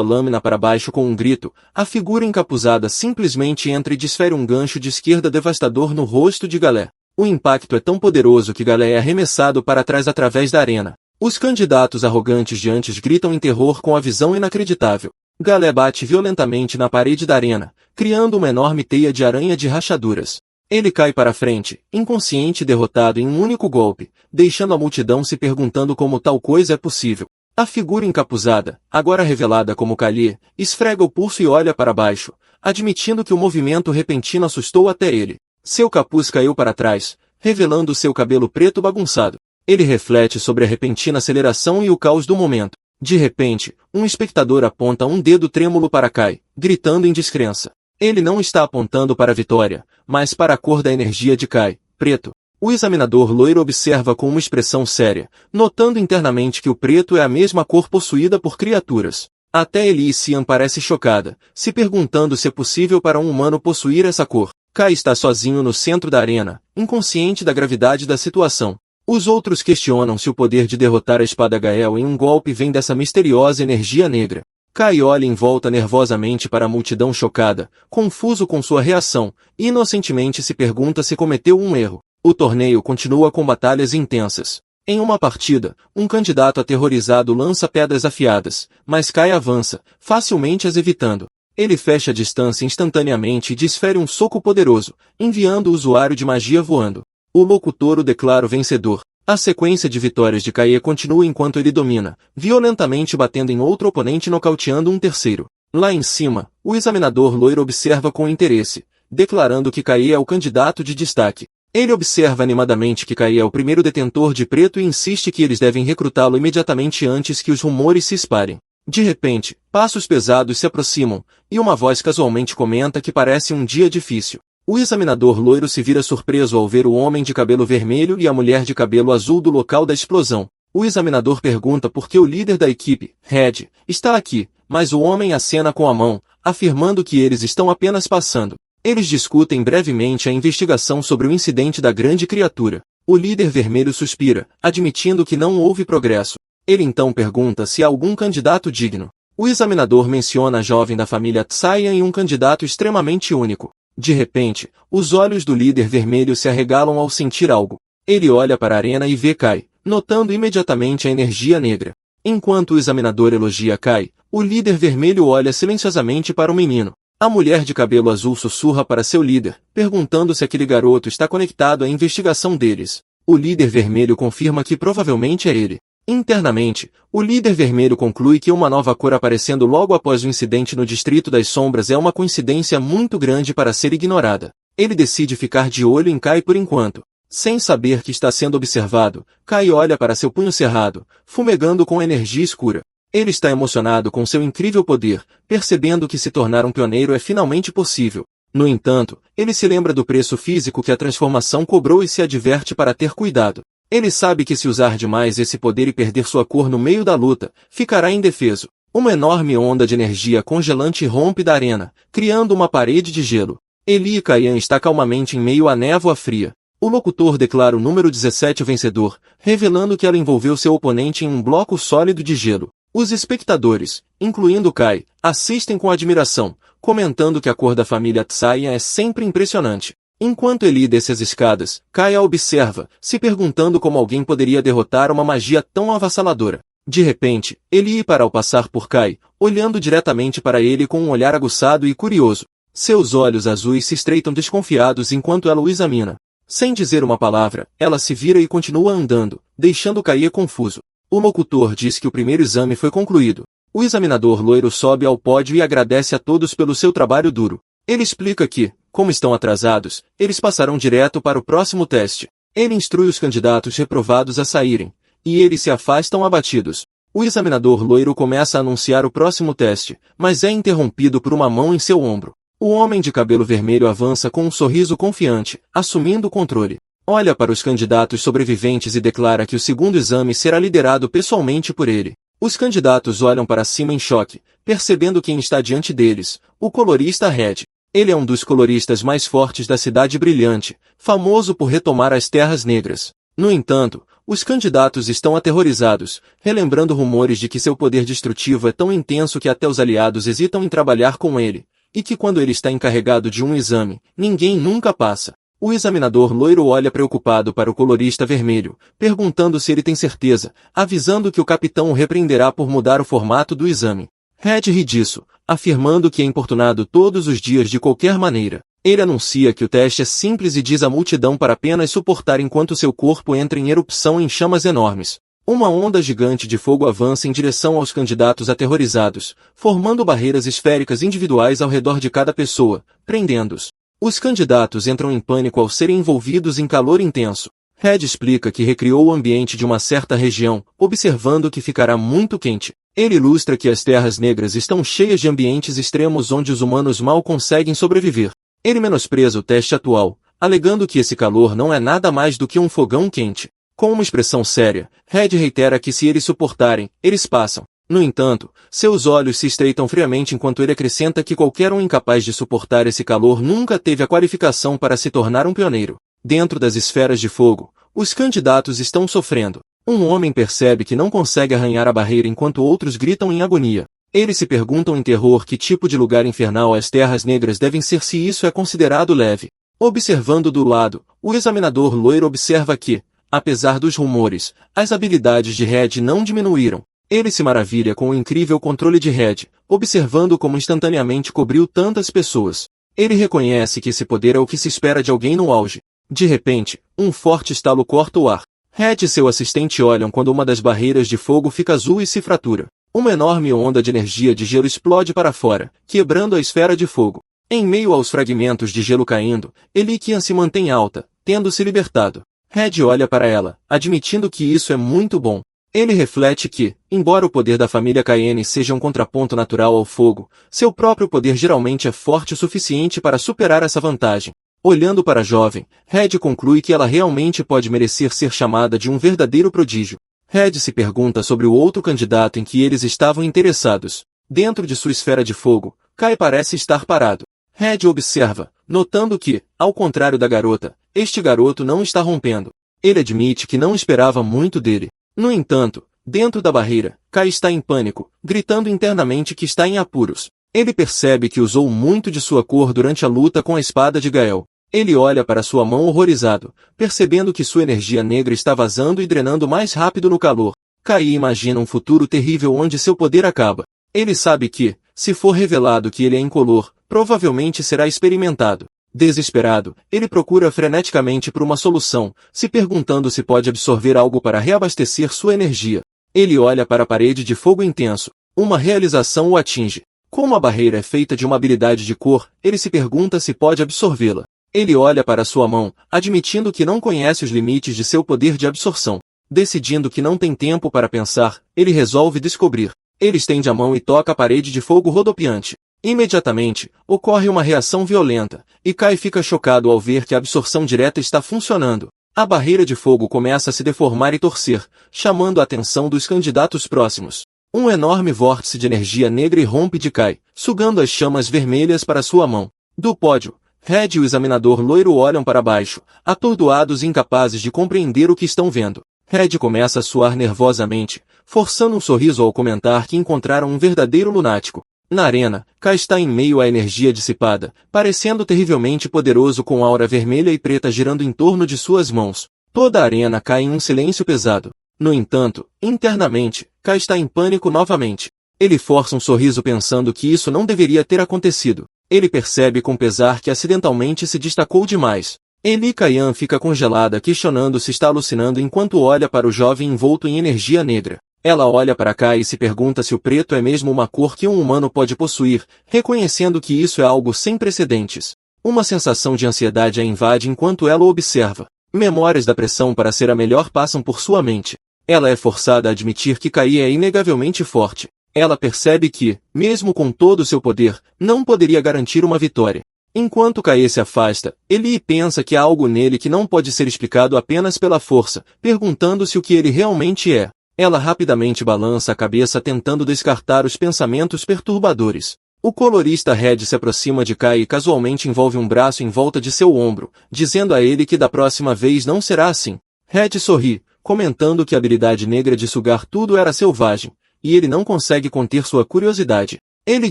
lâmina para baixo com um grito, a figura encapuzada simplesmente entra e desfere um gancho de esquerda devastador no rosto de Galé. O impacto é tão poderoso que Galé é arremessado para trás através da arena. Os candidatos arrogantes de antes gritam em terror com a visão inacreditável. Galé bate violentamente na parede da arena, criando uma enorme teia de aranha de rachaduras. Ele cai para frente, inconsciente e derrotado em um único golpe, deixando a multidão se perguntando como tal coisa é possível. A figura encapuzada, agora revelada como Kali, esfrega o pulso e olha para baixo, admitindo que o movimento repentino assustou até ele. Seu capuz caiu para trás, revelando seu cabelo preto bagunçado. Ele reflete sobre a repentina aceleração e o caos do momento. De repente, um espectador aponta um dedo trêmulo para Kai, gritando em descrença. Ele não está apontando para a vitória, mas para a cor da energia de Kai, preto. O examinador loiro observa com uma expressão séria, notando internamente que o preto é a mesma cor possuída por criaturas. Até Elysian parece chocada, se perguntando se é possível para um humano possuir essa cor. Kai está sozinho no centro da arena, inconsciente da gravidade da situação. Os outros questionam se o poder de derrotar a espada Gael em um golpe vem dessa misteriosa energia negra. Kai olha em volta nervosamente para a multidão chocada, confuso com sua reação, e inocentemente se pergunta se cometeu um erro. O torneio continua com batalhas intensas. Em uma partida, um candidato aterrorizado lança pedras afiadas, mas Kai avança, facilmente as evitando. Ele fecha a distância instantaneamente e desfere um soco poderoso, enviando o usuário de magia voando. O locutor o declara o vencedor. A sequência de vitórias de Kaie continua enquanto ele domina, violentamente batendo em outro oponente e nocauteando um terceiro. Lá em cima, o examinador loiro observa com interesse, declarando que Kaie é o candidato de destaque. Ele observa animadamente que Kaie é o primeiro detentor de preto e insiste que eles devem recrutá-lo imediatamente antes que os rumores se espalhem. De repente, passos pesados se aproximam, e uma voz casualmente comenta que parece um dia difícil. O examinador loiro se vira surpreso ao ver o homem de cabelo vermelho e a mulher de cabelo azul do local da explosão. O examinador pergunta por que o líder da equipe, Red, está aqui, mas o homem acena com a mão, afirmando que eles estão apenas passando. Eles discutem brevemente a investigação sobre o incidente da grande criatura. O líder vermelho suspira, admitindo que não houve progresso. Ele então pergunta se há algum candidato digno. O examinador menciona a jovem da família Tsayan e um candidato extremamente único. De repente, os olhos do líder vermelho se arregalam ao sentir algo. Ele olha para a arena e vê Kai, notando imediatamente a energia negra. Enquanto o examinador elogia Kai, o líder vermelho olha silenciosamente para o menino. A mulher de cabelo azul sussurra para seu líder, perguntando se aquele garoto está conectado à investigação deles. O líder vermelho confirma que provavelmente é ele. Internamente, o líder vermelho conclui que uma nova cor aparecendo logo após o incidente no Distrito das Sombras é uma coincidência muito grande para ser ignorada. Ele decide ficar de olho em Kai por enquanto. Sem saber que está sendo observado, Kai olha para seu punho cerrado, fumegando com energia escura. Ele está emocionado com seu incrível poder, percebendo que se tornar um pioneiro é finalmente possível. No entanto, ele se lembra do preço físico que a transformação cobrou e se adverte para ter cuidado. Ele sabe que se usar demais esse poder e perder sua cor no meio da luta, ficará indefeso. Uma enorme onda de energia congelante rompe da arena, criando uma parede de gelo. Eli Kayan está calmamente em meio à névoa fria. O locutor declara o número 17 o vencedor, revelando que ela envolveu seu oponente em um bloco sólido de gelo. Os espectadores, incluindo Kai, assistem com admiração, comentando que a cor da família Tsayan é sempre impressionante. Enquanto Eli desce as escadas, Kai a observa, se perguntando como alguém poderia derrotar uma magia tão avassaladora. De repente, Eli para ao passar por Kai, olhando diretamente para ele com um olhar aguçado e curioso. Seus olhos azuis se estreitam desconfiados enquanto ela o examina. Sem dizer uma palavra, ela se vira e continua andando, deixando Kai confuso. O locutor diz que o primeiro exame foi concluído. O examinador loiro sobe ao pódio e agradece a todos pelo seu trabalho duro. Ele explica que, como estão atrasados, eles passarão direto para o próximo teste. Ele instrui os candidatos reprovados a saírem, e eles se afastam abatidos. O examinador loiro começa a anunciar o próximo teste, mas é interrompido por uma mão em seu ombro. O homem de cabelo vermelho avança com um sorriso confiante, assumindo o controle. Olha para os candidatos sobreviventes e declara que o segundo exame será liderado pessoalmente por ele. Os candidatos olham para cima em choque, percebendo quem está diante deles, o colorista Red. Ele é um dos coloristas mais fortes da Cidade Brilhante, famoso por retomar as Terras Negras. No entanto, os candidatos estão aterrorizados, relembrando rumores de que seu poder destrutivo é tão intenso que até os aliados hesitam em trabalhar com ele, e que quando ele está encarregado de um exame, ninguém nunca passa. O examinador loiro olha preocupado para o colorista vermelho, perguntando se ele tem certeza, avisando que o capitão o repreenderá por mudar o formato do exame. Red ri disso, afirmando que é importunado todos os dias de qualquer maneira. Ele anuncia que o teste é simples e diz à multidão para apenas suportar enquanto seu corpo entra em erupção em chamas enormes. Uma onda gigante de fogo avança em direção aos candidatos aterrorizados, formando barreiras esféricas individuais ao redor de cada pessoa, prendendo-os. Os candidatos entram em pânico ao serem envolvidos em calor intenso. Red explica que recriou o ambiente de uma certa região, observando que ficará muito quente. Ele ilustra que as Terras Negras estão cheias de ambientes extremos onde os humanos mal conseguem sobreviver. Ele menospreza o teste atual, alegando que esse calor não é nada mais do que um fogão quente. Com uma expressão séria, Red reitera que se eles suportarem, eles passam. No entanto, seus olhos se estreitam friamente enquanto ele acrescenta que qualquer um incapaz de suportar esse calor nunca teve a qualificação para se tornar um pioneiro. Dentro das esferas de fogo, os candidatos estão sofrendo. Um homem percebe que não consegue arranhar a barreira enquanto outros gritam em agonia. Eles se perguntam em terror que tipo de lugar infernal as Terras Negras devem ser se isso é considerado leve. Observando do lado, o examinador loiro observa que, apesar dos rumores, as habilidades de Red não diminuíram. Ele se maravilha com o incrível controle de Red, observando como instantaneamente cobriu tantas pessoas. Ele reconhece que esse poder é o que se espera de alguém no auge. De repente, um forte estalo corta o ar. Red e seu assistente olham quando uma das barreiras de fogo fica azul e se fratura. Uma enorme onda de energia de gelo explode para fora, quebrando a esfera de fogo. Em meio aos fragmentos de gelo caindo, Elikian se mantém alta, tendo se libertado. Red olha para ela, admitindo que isso é muito bom. Ele reflete que, embora o poder da família Cayenne seja um contraponto natural ao fogo, seu próprio poder geralmente é forte o suficiente para superar essa vantagem. Olhando para a jovem, Red conclui que ela realmente pode merecer ser chamada de um verdadeiro prodígio. Red se pergunta sobre o outro candidato em que eles estavam interessados. Dentro de sua esfera de fogo, Kai parece estar parado. Red observa, notando que, ao contrário da garota, este garoto não está rompendo. Ele admite que não esperava muito dele. No entanto, dentro da barreira, Kai está em pânico, gritando internamente que está em apuros. Ele percebe que usou muito de sua cor durante a luta com a espada de Gael. Ele olha para sua mão horrorizado, percebendo que sua energia negra está vazando e drenando mais rápido no calor. Kai imagina um futuro terrível onde seu poder acaba. Ele sabe que, se for revelado que ele é incolor, provavelmente será experimentado. Desesperado, ele procura freneticamente por uma solução, se perguntando se pode absorver algo para reabastecer sua energia. Ele olha para a parede de fogo intenso. Uma realização o atinge. Como a barreira é feita de uma habilidade de cor, ele se pergunta se pode absorvê-la. Ele olha para sua mão, admitindo que não conhece os limites de seu poder de absorção. Decidindo que não tem tempo para pensar, ele resolve descobrir. Ele estende a mão e toca a parede de fogo rodopiante. Imediatamente, ocorre uma reação violenta, e Kai fica chocado ao ver que a absorção direta está funcionando. A barreira de fogo começa a se deformar e torcer, chamando a atenção dos candidatos próximos. Um enorme vórtice de energia negra irrompe de Kai, sugando as chamas vermelhas para sua mão. Do pódio, Red e o examinador loiro olham para baixo, atordoados e incapazes de compreender o que estão vendo. Red começa a suar nervosamente, forçando um sorriso ao comentar que encontraram um verdadeiro lunático. Na arena, Kai está em meio à energia dissipada, parecendo terrivelmente poderoso com aura vermelha e preta girando em torno de suas mãos. Toda a arena cai em um silêncio pesado. No entanto, internamente, Kai está em pânico novamente. Ele força um sorriso pensando que isso não deveria ter acontecido. Ele percebe com pesar que acidentalmente se destacou demais. Eli Kayan fica congelada questionando se está alucinando enquanto olha para o jovem envolto em energia negra. Ela olha para Kai e se pergunta se o preto é mesmo uma cor que um humano pode possuir, reconhecendo que isso é algo sem precedentes. Uma sensação de ansiedade a invade enquanto ela o observa. Memórias da pressão para ser a melhor passam por sua mente. Ela é forçada a admitir que Kai é inegavelmente forte. Ela percebe que, mesmo com todo o seu poder, não poderia garantir uma vitória. Enquanto Kai se afasta, Eli pensa que há algo nele que não pode ser explicado apenas pela força, perguntando-se o que ele realmente é. Ela rapidamente balança a cabeça tentando descartar os pensamentos perturbadores. O colorista Red se aproxima de Kai e casualmente envolve um braço em volta de seu ombro, dizendo a ele que da próxima vez não será assim. Red sorri, comentando que a habilidade negra de sugar tudo era selvagem, e ele não consegue conter sua curiosidade. Ele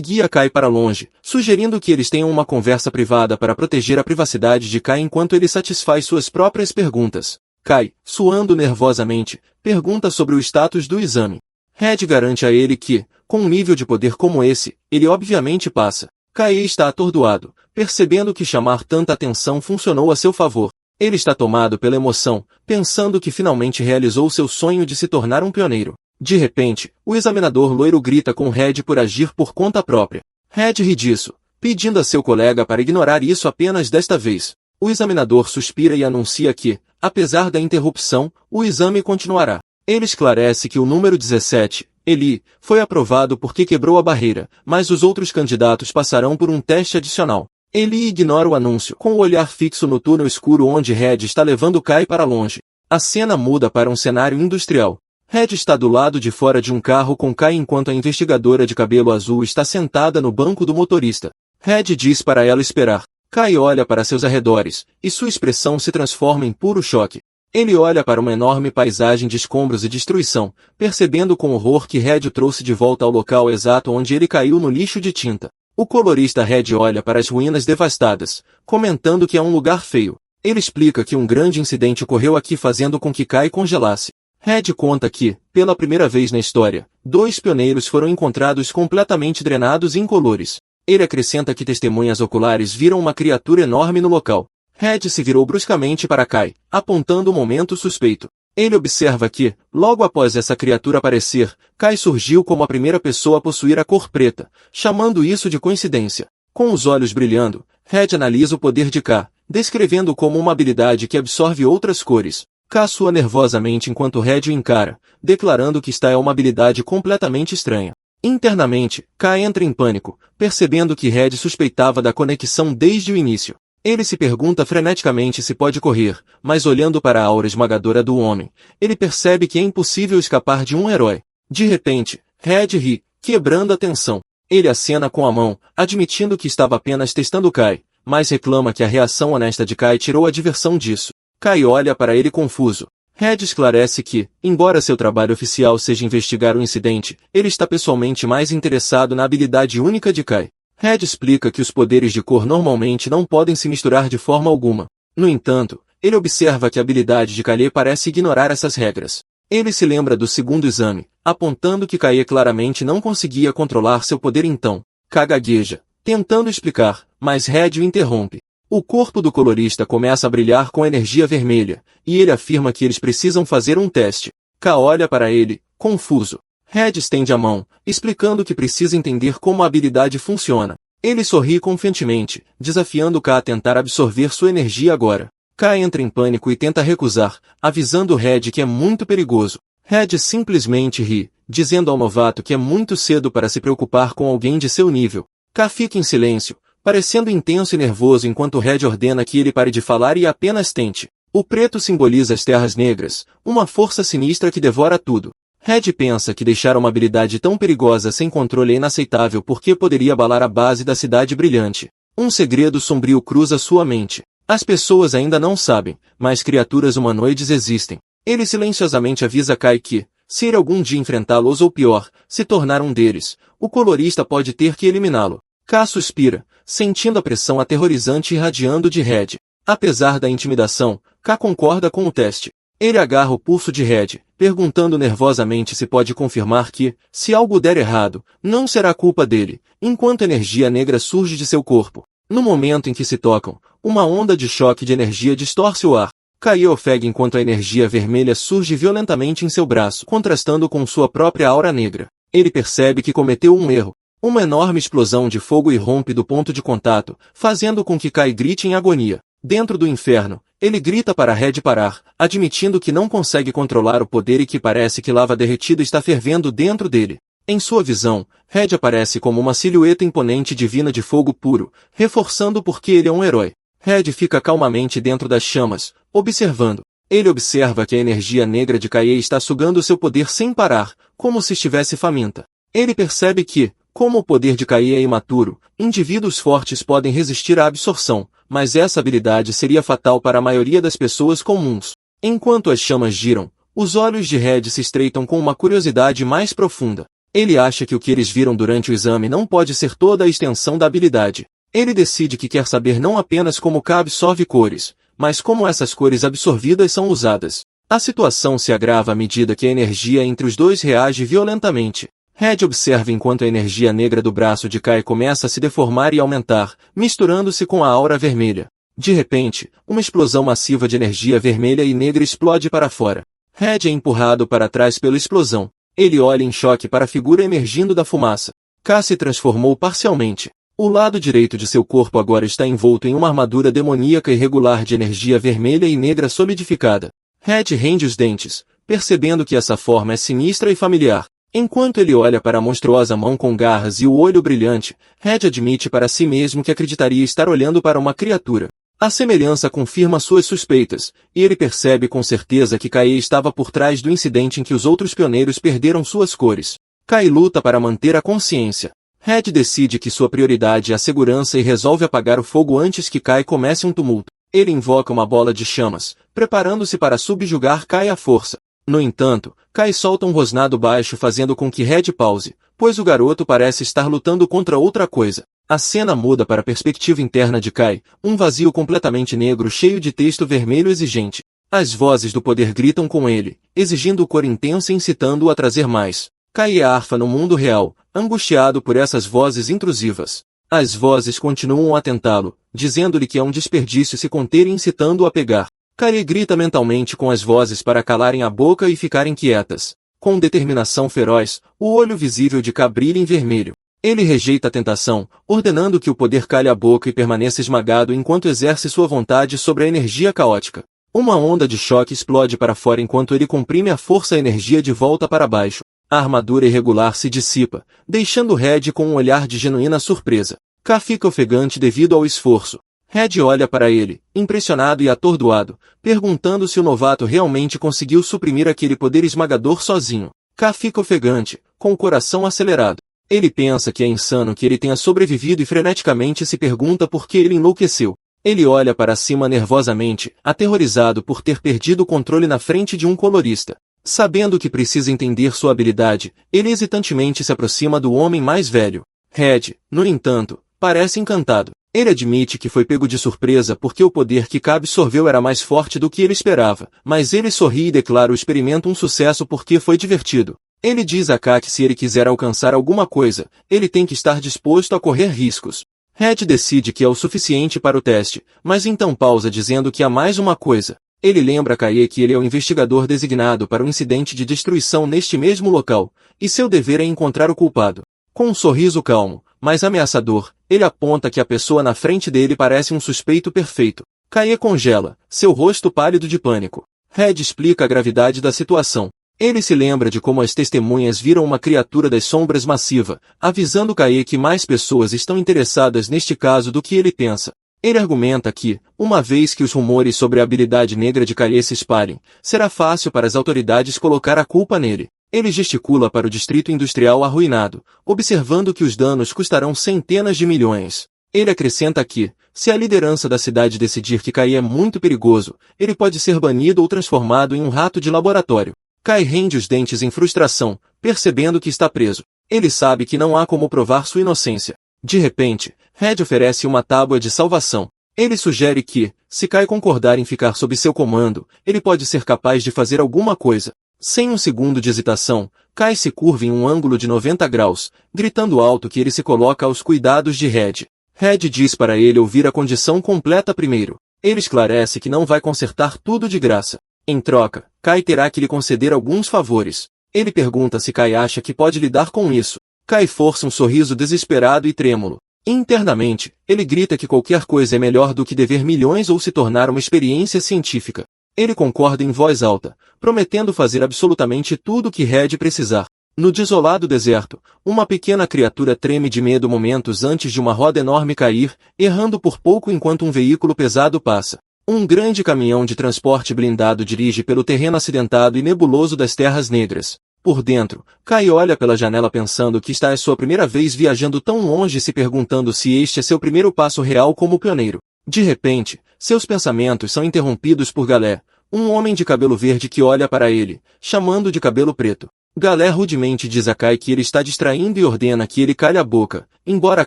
guia Kai para longe, sugerindo que eles tenham uma conversa privada para proteger a privacidade de Kai enquanto ele satisfaz suas próprias perguntas. Kai, suando nervosamente, pergunta sobre o status do exame. Red garante a ele que, com um nível de poder como esse, ele obviamente passa. Kai está atordoado, percebendo que chamar tanta atenção funcionou a seu favor. Ele está tomado pela emoção, pensando que finalmente realizou seu sonho de se tornar um pioneiro. De repente, o examinador loiro grita com Red por agir por conta própria. Red ri disso, pedindo a seu colega para ignorar isso apenas desta vez. O examinador suspira e anuncia que, apesar da interrupção, o exame continuará. Ele esclarece que o número 17, Eli, foi aprovado porque quebrou a barreira, mas os outros candidatos passarão por um teste adicional. Eli ignora o anúncio, com o olhar fixo no túnel escuro onde Red está levando Kai para longe. A cena muda para um cenário industrial. Red está do lado de fora de um carro com Kai enquanto a investigadora de cabelo azul está sentada no banco do motorista. Red diz para ela esperar. Kai olha para seus arredores, e sua expressão se transforma em puro choque. Ele olha para uma enorme paisagem de escombros e destruição, percebendo com horror que Red o trouxe de volta ao local exato onde ele caiu no lixo de tinta. O colorista Red olha para as ruínas devastadas, comentando que é um lugar feio. Ele explica que um grande incidente ocorreu aqui fazendo com que Kai congelasse. Red conta que, pela primeira vez na história, 2 pioneiros foram encontrados completamente drenados e incolores. Ele acrescenta que testemunhas oculares viram uma criatura enorme no local. Red se virou bruscamente para Kai, apontando o momento suspeito. Ele observa que, logo após essa criatura aparecer, Kai surgiu como a primeira pessoa a possuir a cor preta, chamando isso de coincidência. Com os olhos brilhando, Red analisa o poder de K, descrevendo como uma habilidade que absorve outras cores. K sua nervosamente enquanto Red o encara, declarando que esta é uma habilidade completamente estranha. Internamente, K entra em pânico, percebendo que Red suspeitava da conexão desde o início. Ele se pergunta freneticamente se pode correr, mas olhando para a aura esmagadora do homem, ele percebe que é impossível escapar de um herói. De repente, Red ri, quebrando a tensão. Ele acena com a mão, admitindo que estava apenas testando Kai, mas reclama que a reação honesta de Kai tirou a diversão disso. Kai olha para ele confuso. Red esclarece que, embora seu trabalho oficial seja investigar o incidente, ele está pessoalmente mais interessado na habilidade única de Kai. Red explica que os poderes de cor normalmente não podem se misturar de forma alguma. No entanto, ele observa que a habilidade de Kalie parece ignorar essas regras. Ele se lembra do segundo exame, apontando que Kalie claramente não conseguia controlar seu poder então. K gagueja, tentando explicar, mas Red o interrompe. O corpo do colorista começa a brilhar com energia vermelha, e ele afirma que eles precisam fazer um teste. K olha para ele, confuso. Red estende a mão, explicando que precisa entender como a habilidade funciona. Ele sorri confiantemente, desafiando K a tentar absorver sua energia agora. K entra em pânico e tenta recusar, avisando Red que é muito perigoso. Red simplesmente ri, dizendo ao novato que é muito cedo para se preocupar com alguém de seu nível. K fica em silêncio, parecendo intenso e nervoso enquanto Red ordena que ele pare de falar e apenas tente. O preto simboliza as terras negras, uma força sinistra que devora tudo. Red pensa que deixar uma habilidade tão perigosa sem controle é inaceitável porque poderia abalar a base da cidade brilhante. Um segredo sombrio cruza sua mente. As pessoas ainda não sabem, mas criaturas humanoides existem. Ele silenciosamente avisa Kai que, se ele algum dia enfrentá-los ou pior, se tornar um deles, o colorista pode ter que eliminá-lo. K suspira, sentindo a pressão aterrorizante irradiando de Red. Apesar da intimidação, K concorda com o teste. Ele agarra o pulso de Red, perguntando nervosamente se pode confirmar que, se algo der errado, não será culpa dele, enquanto energia negra surge de seu corpo. No momento em que se tocam, uma onda de choque de energia distorce o ar. Kai ofega enquanto a energia vermelha surge violentamente em seu braço, contrastando com sua própria aura negra. Ele percebe que cometeu um erro. Uma enorme explosão de fogo irrompe do ponto de contato, fazendo com que Kai grite em agonia. Dentro do inferno, ele grita para Red parar, admitindo que não consegue controlar o poder e que parece que lava derretida está fervendo dentro dele. Em sua visão, Red aparece como uma silhueta imponente divina de fogo puro, reforçando porque ele é um herói. Red fica calmamente dentro das chamas, observando. Ele observa que a energia negra de Kaie está sugando seu poder sem parar, como se estivesse faminta. Ele percebe que, Como o poder de Kai é imaturo, indivíduos fortes podem resistir à absorção, mas essa habilidade seria fatal para a maioria das pessoas comuns. Enquanto as chamas giram, os olhos de Red se estreitam com uma curiosidade mais profunda. Ele acha que o que eles viram durante o exame não pode ser toda a extensão da habilidade. Ele decide que quer saber não apenas como Kai absorve cores, mas como essas cores absorvidas são usadas. A situação se agrava à medida que a energia entre os dois reage violentamente. Red observa enquanto a energia negra do braço de Kai começa a se deformar e aumentar, misturando-se com a aura vermelha. De repente, uma explosão massiva de energia vermelha e negra explode para fora. Red é empurrado para trás pela explosão. Ele olha em choque para a figura emergindo da fumaça. Kai se transformou parcialmente. O lado direito de seu corpo agora está envolto em uma armadura demoníaca irregular de energia vermelha e negra solidificada. Red rende os dentes, percebendo que essa forma é sinistra e familiar. Enquanto ele olha para a monstruosa mão com garras e o olho brilhante, Red admite para si mesmo que acreditaria estar olhando para uma criatura. A semelhança confirma suas suspeitas, e ele percebe com certeza que Kai estava por trás do incidente em que os outros pioneiros perderam suas cores. Kai luta para manter a consciência. Red decide que sua prioridade é a segurança e resolve apagar o fogo antes que Kai comece um tumulto. Ele invoca uma bola de chamas, preparando-se para subjugar Kai à força. No entanto, Kai solta um rosnado baixo fazendo com que Red pause, pois o garoto parece estar lutando contra outra coisa. A cena muda para a perspectiva interna de Kai, um vazio completamente negro cheio de texto vermelho exigente. As vozes do poder gritam com ele, exigindo cor intensa e incitando-o a trazer mais. Kai arfa no mundo real, angustiado por essas vozes intrusivas. As vozes continuam a tentá-lo, dizendo-lhe que é um desperdício se conter e incitando-o a pegar. Kai grita mentalmente com as vozes para calarem a boca e ficarem quietas. Com determinação feroz, o olho visível de Kai brilha em vermelho. Ele rejeita a tentação, ordenando que o poder cale a boca e permaneça esmagado enquanto exerce sua vontade sobre a energia caótica. Uma onda de choque explode para fora enquanto ele comprime a força e energia de volta para baixo. A armadura irregular se dissipa, deixando Red com um olhar de genuína surpresa. Kai fica ofegante devido ao esforço. Red olha para ele, impressionado e atordoado, perguntando se o novato realmente conseguiu suprimir aquele poder esmagador sozinho. Kai fica ofegante, com o coração acelerado. Ele pensa que é insano que ele tenha sobrevivido e freneticamente se pergunta por que ele enlouqueceu. Ele olha para cima nervosamente, aterrorizado por ter perdido o controle na frente de um colorista. Sabendo que precisa entender sua habilidade, ele hesitantemente se aproxima do homem mais velho. Red, no entanto, parece encantado. Ele admite que foi pego de surpresa porque o poder que Kai absorveu era mais forte do que ele esperava, mas ele sorri e declara o experimento um sucesso porque foi divertido. Ele diz a Kai que se ele quiser alcançar alguma coisa, ele tem que estar disposto a correr riscos. Red decide que é o suficiente para o teste, mas então pausa dizendo que há mais uma coisa. Ele lembra a Kai que ele é o investigador designado para o incidente de destruição neste mesmo local, e seu dever é encontrar o culpado. Com um sorriso calmo, mas ameaçador, ele aponta que a pessoa na frente dele parece um suspeito perfeito. Kai congela, seu rosto pálido de pânico. Red explica a gravidade da situação. Ele se lembra de como as testemunhas viram uma criatura das sombras massiva, avisando Kai que mais pessoas estão interessadas neste caso do que ele pensa. Ele argumenta que, uma vez que os rumores sobre a habilidade negra de Kai se espalhem, será fácil para as autoridades colocar a culpa nele. Ele gesticula para o distrito industrial arruinado, observando que os danos custarão centenas de milhões. Ele acrescenta que, se a liderança da cidade decidir que Kai é muito perigoso, ele pode ser banido ou transformado em um rato de laboratório. Kai rende os dentes em frustração, percebendo que está preso. Ele sabe que não há como provar sua inocência. De repente, Red oferece uma tábua de salvação. Ele sugere que, se Kai concordar em ficar sob seu comando, ele pode ser capaz de fazer alguma coisa. Sem um segundo de hesitação, Kai se curva em um ângulo de 90 graus, gritando alto que ele se coloca aos cuidados de Red. Red diz para ele ouvir a condição completa primeiro. Ele esclarece que não vai consertar tudo de graça. Em troca, Kai terá que lhe conceder alguns favores. Ele pergunta se Kai acha que pode lidar com isso. Kai força um sorriso desesperado e trêmulo. Internamente, ele grita que qualquer coisa é melhor do que dever milhões ou se tornar uma experiência científica. Ele concorda em voz alta, prometendo fazer absolutamente tudo o que Red precisar. No desolado deserto, uma pequena criatura treme de medo momentos antes de uma roda enorme cair, errando por pouco enquanto um veículo pesado passa. Um grande caminhão de transporte blindado dirige pelo terreno acidentado e nebuloso das Terras Negras. Por dentro, Kai olha pela janela pensando que esta é sua primeira vez viajando tão longe e se perguntando se este é seu primeiro passo real como pioneiro. De repente, seus pensamentos são interrompidos por Galé, um homem de cabelo verde que olha para ele, chamando de cabelo preto. Galé rudemente diz a Kai que ele está distraindo e ordena que ele cale a boca, embora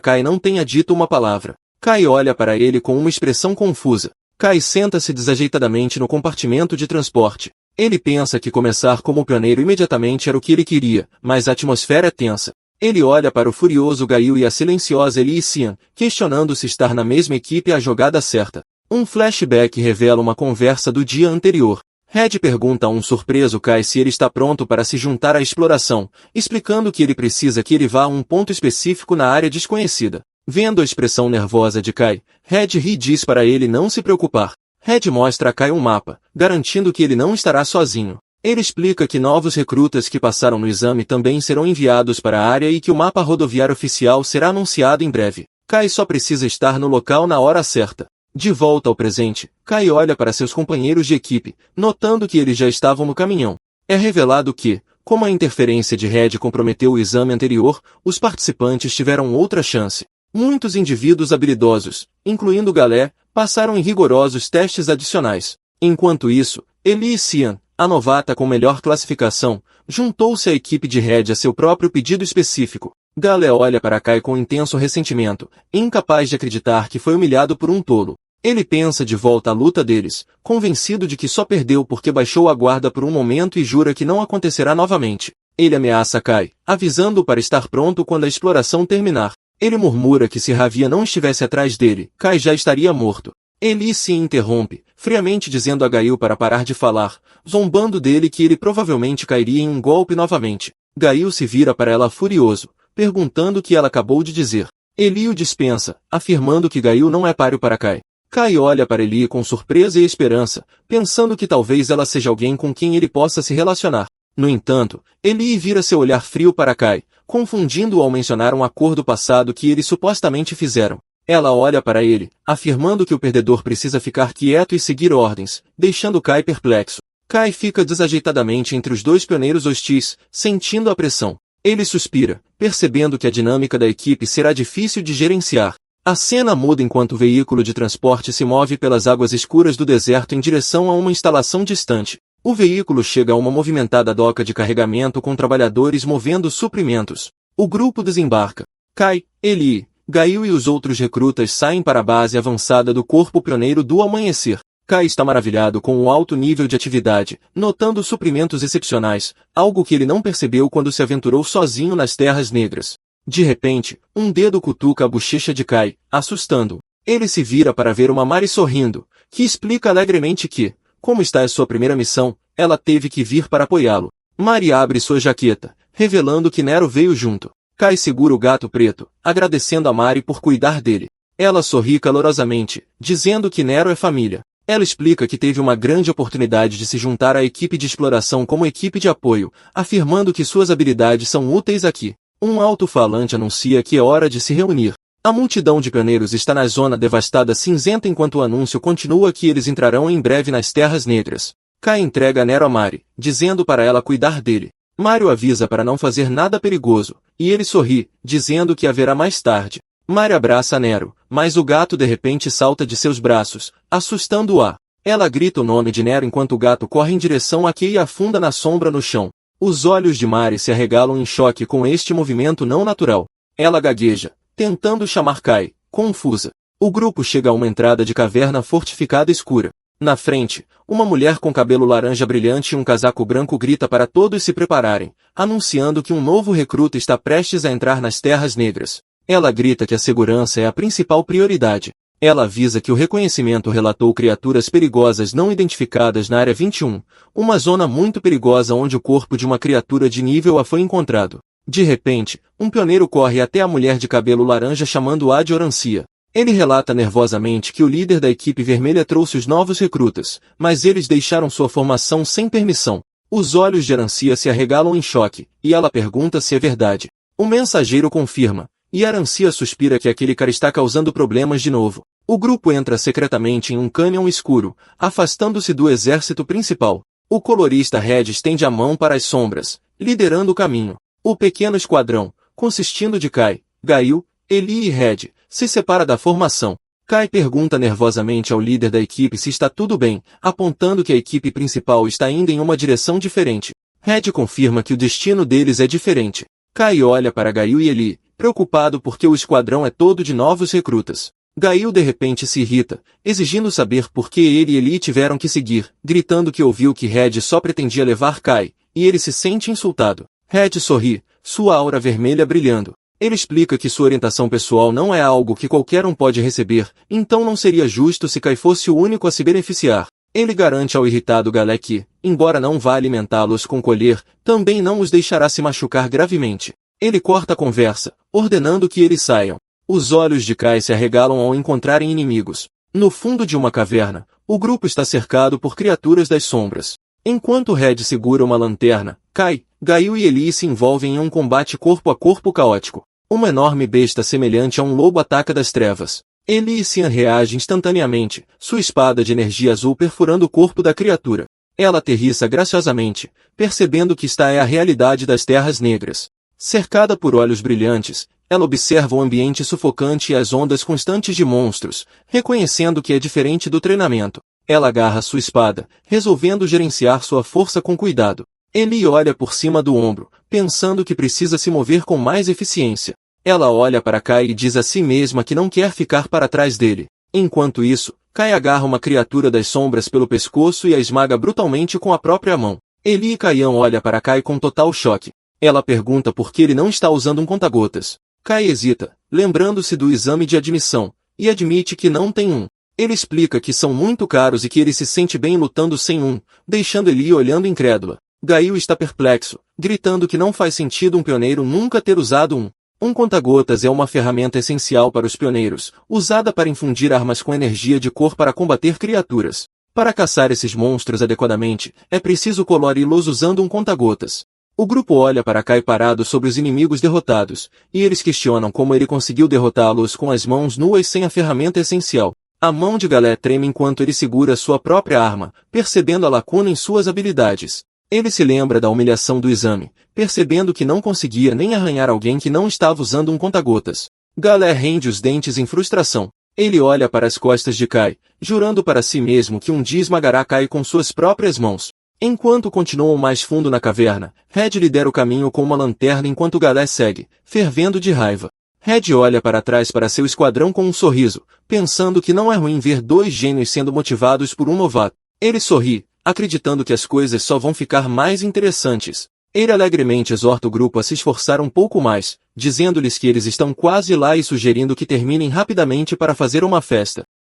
Kai não tenha dito uma palavra. Kai olha para ele com uma expressão confusa. Kai senta-se desajeitadamente no compartimento de transporte. Ele pensa que começar como pioneiro imediatamente era o que ele queria, mas a atmosfera é tensa. Ele olha para o furioso Gail e a silenciosa Ellie Sian, questionando se estar na mesma equipe é a jogada certa. Um flashback revela uma conversa do dia anterior. Red pergunta a um surpreso Kai se ele está pronto para se juntar à exploração, explicando que ele precisa que ele vá a um ponto específico na área desconhecida. Vendo a expressão nervosa de Kai, Red ri e diz para ele não se preocupar. Red mostra a Kai um mapa, garantindo que ele não estará sozinho. Ele explica que novos recrutas que passaram no exame também serão enviados para a área e que o mapa rodoviário oficial será anunciado em breve. Kai só precisa estar no local na hora certa. De volta ao presente, Kai olha para seus companheiros de equipe, notando que eles já estavam no caminhão. É revelado que, como a interferência de Red comprometeu o exame anterior, os participantes tiveram outra chance. Muitos indivíduos habilidosos, incluindo Galé, passaram em rigorosos testes adicionais. Enquanto isso, Ellie Sian, a novata com melhor classificação, juntou-se à equipe de Red a seu próprio pedido específico. Galé olha para Kai com intenso ressentimento, incapaz de acreditar que foi humilhado por um tolo. Ele pensa de volta à luta deles, convencido de que só perdeu porque baixou a guarda por um momento e jura que não acontecerá novamente. Ele ameaça Kai, avisando-o para estar pronto quando a exploração terminar. Ele murmura que se Ravia não estivesse atrás dele, Kai já estaria morto. Ellie se interrompe, friamente dizendo a Gail para parar de falar, zombando dele que ele provavelmente cairia em um golpe novamente. Gail se vira para ela furioso, perguntando o que ela acabou de dizer. Ellie o dispensa, afirmando que Gail não é páreo para Kai. Kai olha para Ellie com surpresa e esperança, pensando que talvez ela seja alguém com quem ele possa se relacionar. No entanto, Ellie vira seu olhar frio para Kai, confundindo-o ao mencionar um acordo passado que eles supostamente fizeram. Ela olha para ele, afirmando que o perdedor precisa ficar quieto e seguir ordens, deixando Kai perplexo. Kai fica desajeitadamente entre os dois pioneiros hostis, sentindo a pressão. Ele suspira, percebendo que a dinâmica da equipe será difícil de gerenciar. A cena muda enquanto o veículo de transporte se move pelas águas escuras do deserto em direção a uma instalação distante. O veículo chega a uma movimentada doca de carregamento com trabalhadores movendo suprimentos. O grupo desembarca. Kai, Ellie, Gail e os outros recrutas saem para a base avançada do Corpo Pioneiro do Amanhecer. Kai está maravilhado com o alto nível de atividade, notando suprimentos excepcionais, algo que ele não percebeu quando se aventurou sozinho nas Terras Negras. De repente, um dedo cutuca a bochecha de Kai, assustando-o. Ele se vira para ver uma Mari sorrindo, que explica alegremente que, como está a sua primeira missão, ela teve que vir para apoiá-lo. Mari abre sua jaqueta, revelando que Nero veio junto. Kai segura o gato preto, agradecendo a Mari por cuidar dele. Ela sorri calorosamente, dizendo que Nero é família. Ela explica que teve uma grande oportunidade de se juntar à equipe de exploração como equipe de apoio, afirmando que suas habilidades são úteis aqui. Um alto-falante anuncia que é hora de se reunir. A multidão de pioneiros está na zona devastada cinzenta enquanto o anúncio continua que eles entrarão em breve nas Terras Negras. Kai entrega Nero a Mari, dizendo para ela cuidar dele. Mari o avisa para não fazer nada perigoso, e ele sorri, dizendo que haverá mais tarde. Mari abraça Nero, mas o gato de repente salta de seus braços, assustando-a. Ela grita o nome de Nero enquanto o gato corre em direção a Kei e afunda na sombra no chão. Os olhos de Mari se arregalam em choque com este movimento não natural. Ela gagueja, tentando chamar Kai, confusa. O grupo chega a uma entrada de caverna fortificada escura. Na frente, uma mulher com cabelo laranja brilhante e um casaco branco grita para todos se prepararem, anunciando que um novo recruta está prestes a entrar nas Terras Negras. Ela grita que a segurança é a principal prioridade. Ela avisa que o reconhecimento relatou criaturas perigosas não identificadas na Área 21, uma zona muito perigosa onde o corpo de uma criatura de nível A foi encontrado. De repente, um pioneiro corre até a mulher de cabelo laranja chamando-a de Orancia. Ele relata nervosamente que o líder da equipe vermelha trouxe os novos recrutas, mas eles deixaram sua formação sem permissão. Os olhos de Arancia se arregalam em choque, e ela pergunta se é verdade. O mensageiro confirma, e Arancia suspira que aquele cara está causando problemas de novo. O grupo entra secretamente em um cânion escuro, afastando-se do exército principal. O colorista Red estende a mão para as sombras, liderando o caminho. O pequeno esquadrão, consistindo de Kai, Gail, Ellie e Red, se separa da formação. Kai pergunta nervosamente ao líder da equipe se está tudo bem, apontando que a equipe principal está indo em uma direção diferente. Red confirma que o destino deles é diferente. Kai olha para Gail e Ellie, preocupado porque o esquadrão é todo de novos recrutas. Gail de repente se irrita, exigindo saber por que ele e Ellie tiveram que seguir, gritando que ouviu que Red só pretendia levar Kai, e ele se sente insultado. Red sorri, sua aura vermelha brilhando. Ele explica que sua orientação pessoal não é algo que qualquer um pode receber, então não seria justo se Kai fosse o único a se beneficiar. Ele garante ao irritado Galé que, embora não vá alimentá-los com colher, também não os deixará se machucar gravemente. Ele corta a conversa, ordenando que eles saiam. Os olhos de Kai se arregalam ao encontrarem inimigos. No fundo de uma caverna, o grupo está cercado por criaturas das sombras. Enquanto Red segura uma lanterna, Kai, Gail e Ellie se envolvem em um combate corpo a corpo caótico. Uma enorme besta semelhante a um lobo ataca das trevas. Ellie e Cian reage instantaneamente, sua espada de energia azul perfurando o corpo da criatura. Ela aterrissa graciosamente, percebendo que esta é a realidade das terras negras. Cercada por olhos brilhantes, ela observa o ambiente sufocante e as ondas constantes de monstros, reconhecendo que é diferente do treinamento. Ela agarra sua espada, resolvendo gerenciar sua força com cuidado. Ellie olha por cima do ombro, pensando que precisa se mover com mais eficiência. Ela olha para Kai e diz a si mesma que não quer ficar para trás dele. Enquanto isso, Kai agarra uma criatura das sombras pelo pescoço e a esmaga brutalmente com a própria mão. Ellie e Kaian olham para Kai com total choque. Ela pergunta por que ele não está usando um conta-gotas. Kai hesita, lembrando-se do exame de admissão, e admite que não tem um. Ele explica que são muito caros e que ele se sente bem lutando sem um, deixando Ellie olhando incrédula. Gail está perplexo, gritando que não faz sentido um pioneiro nunca ter usado um. Um conta-gotas é uma ferramenta essencial para os pioneiros, usada para infundir armas com energia de cor para combater criaturas. Para caçar esses monstros adequadamente, é preciso colori-los usando um conta-gotas. O grupo olha para Kai parado sobre os inimigos derrotados, e eles questionam como ele conseguiu derrotá-los com as mãos nuas sem a ferramenta essencial. A mão de Galé treme enquanto ele segura sua própria arma, percebendo a lacuna em suas habilidades. Ele se lembra da humilhação do exame, percebendo que não conseguia nem arranhar alguém que não estava usando um conta-gotas. Galé rende os dentes em frustração. Ele olha para as costas de Kai, jurando para si mesmo que um dia esmagará Kai com suas próprias mãos. Enquanto continuam mais fundo na caverna, Red lidera o caminho com uma lanterna enquanto Galé segue, fervendo de raiva. Red olha para trás para seu esquadrão com um sorriso, pensando que não é ruim ver dois gênios sendo motivados por um novato. Ele sorri, acreditando que as coisas só vão ficar mais interessantes. Ele alegremente exorta o grupo a se esforçar um pouco mais, dizendo-lhes que eles estão quase lá e sugerindo que terminem rapidamente para fazer uma festa.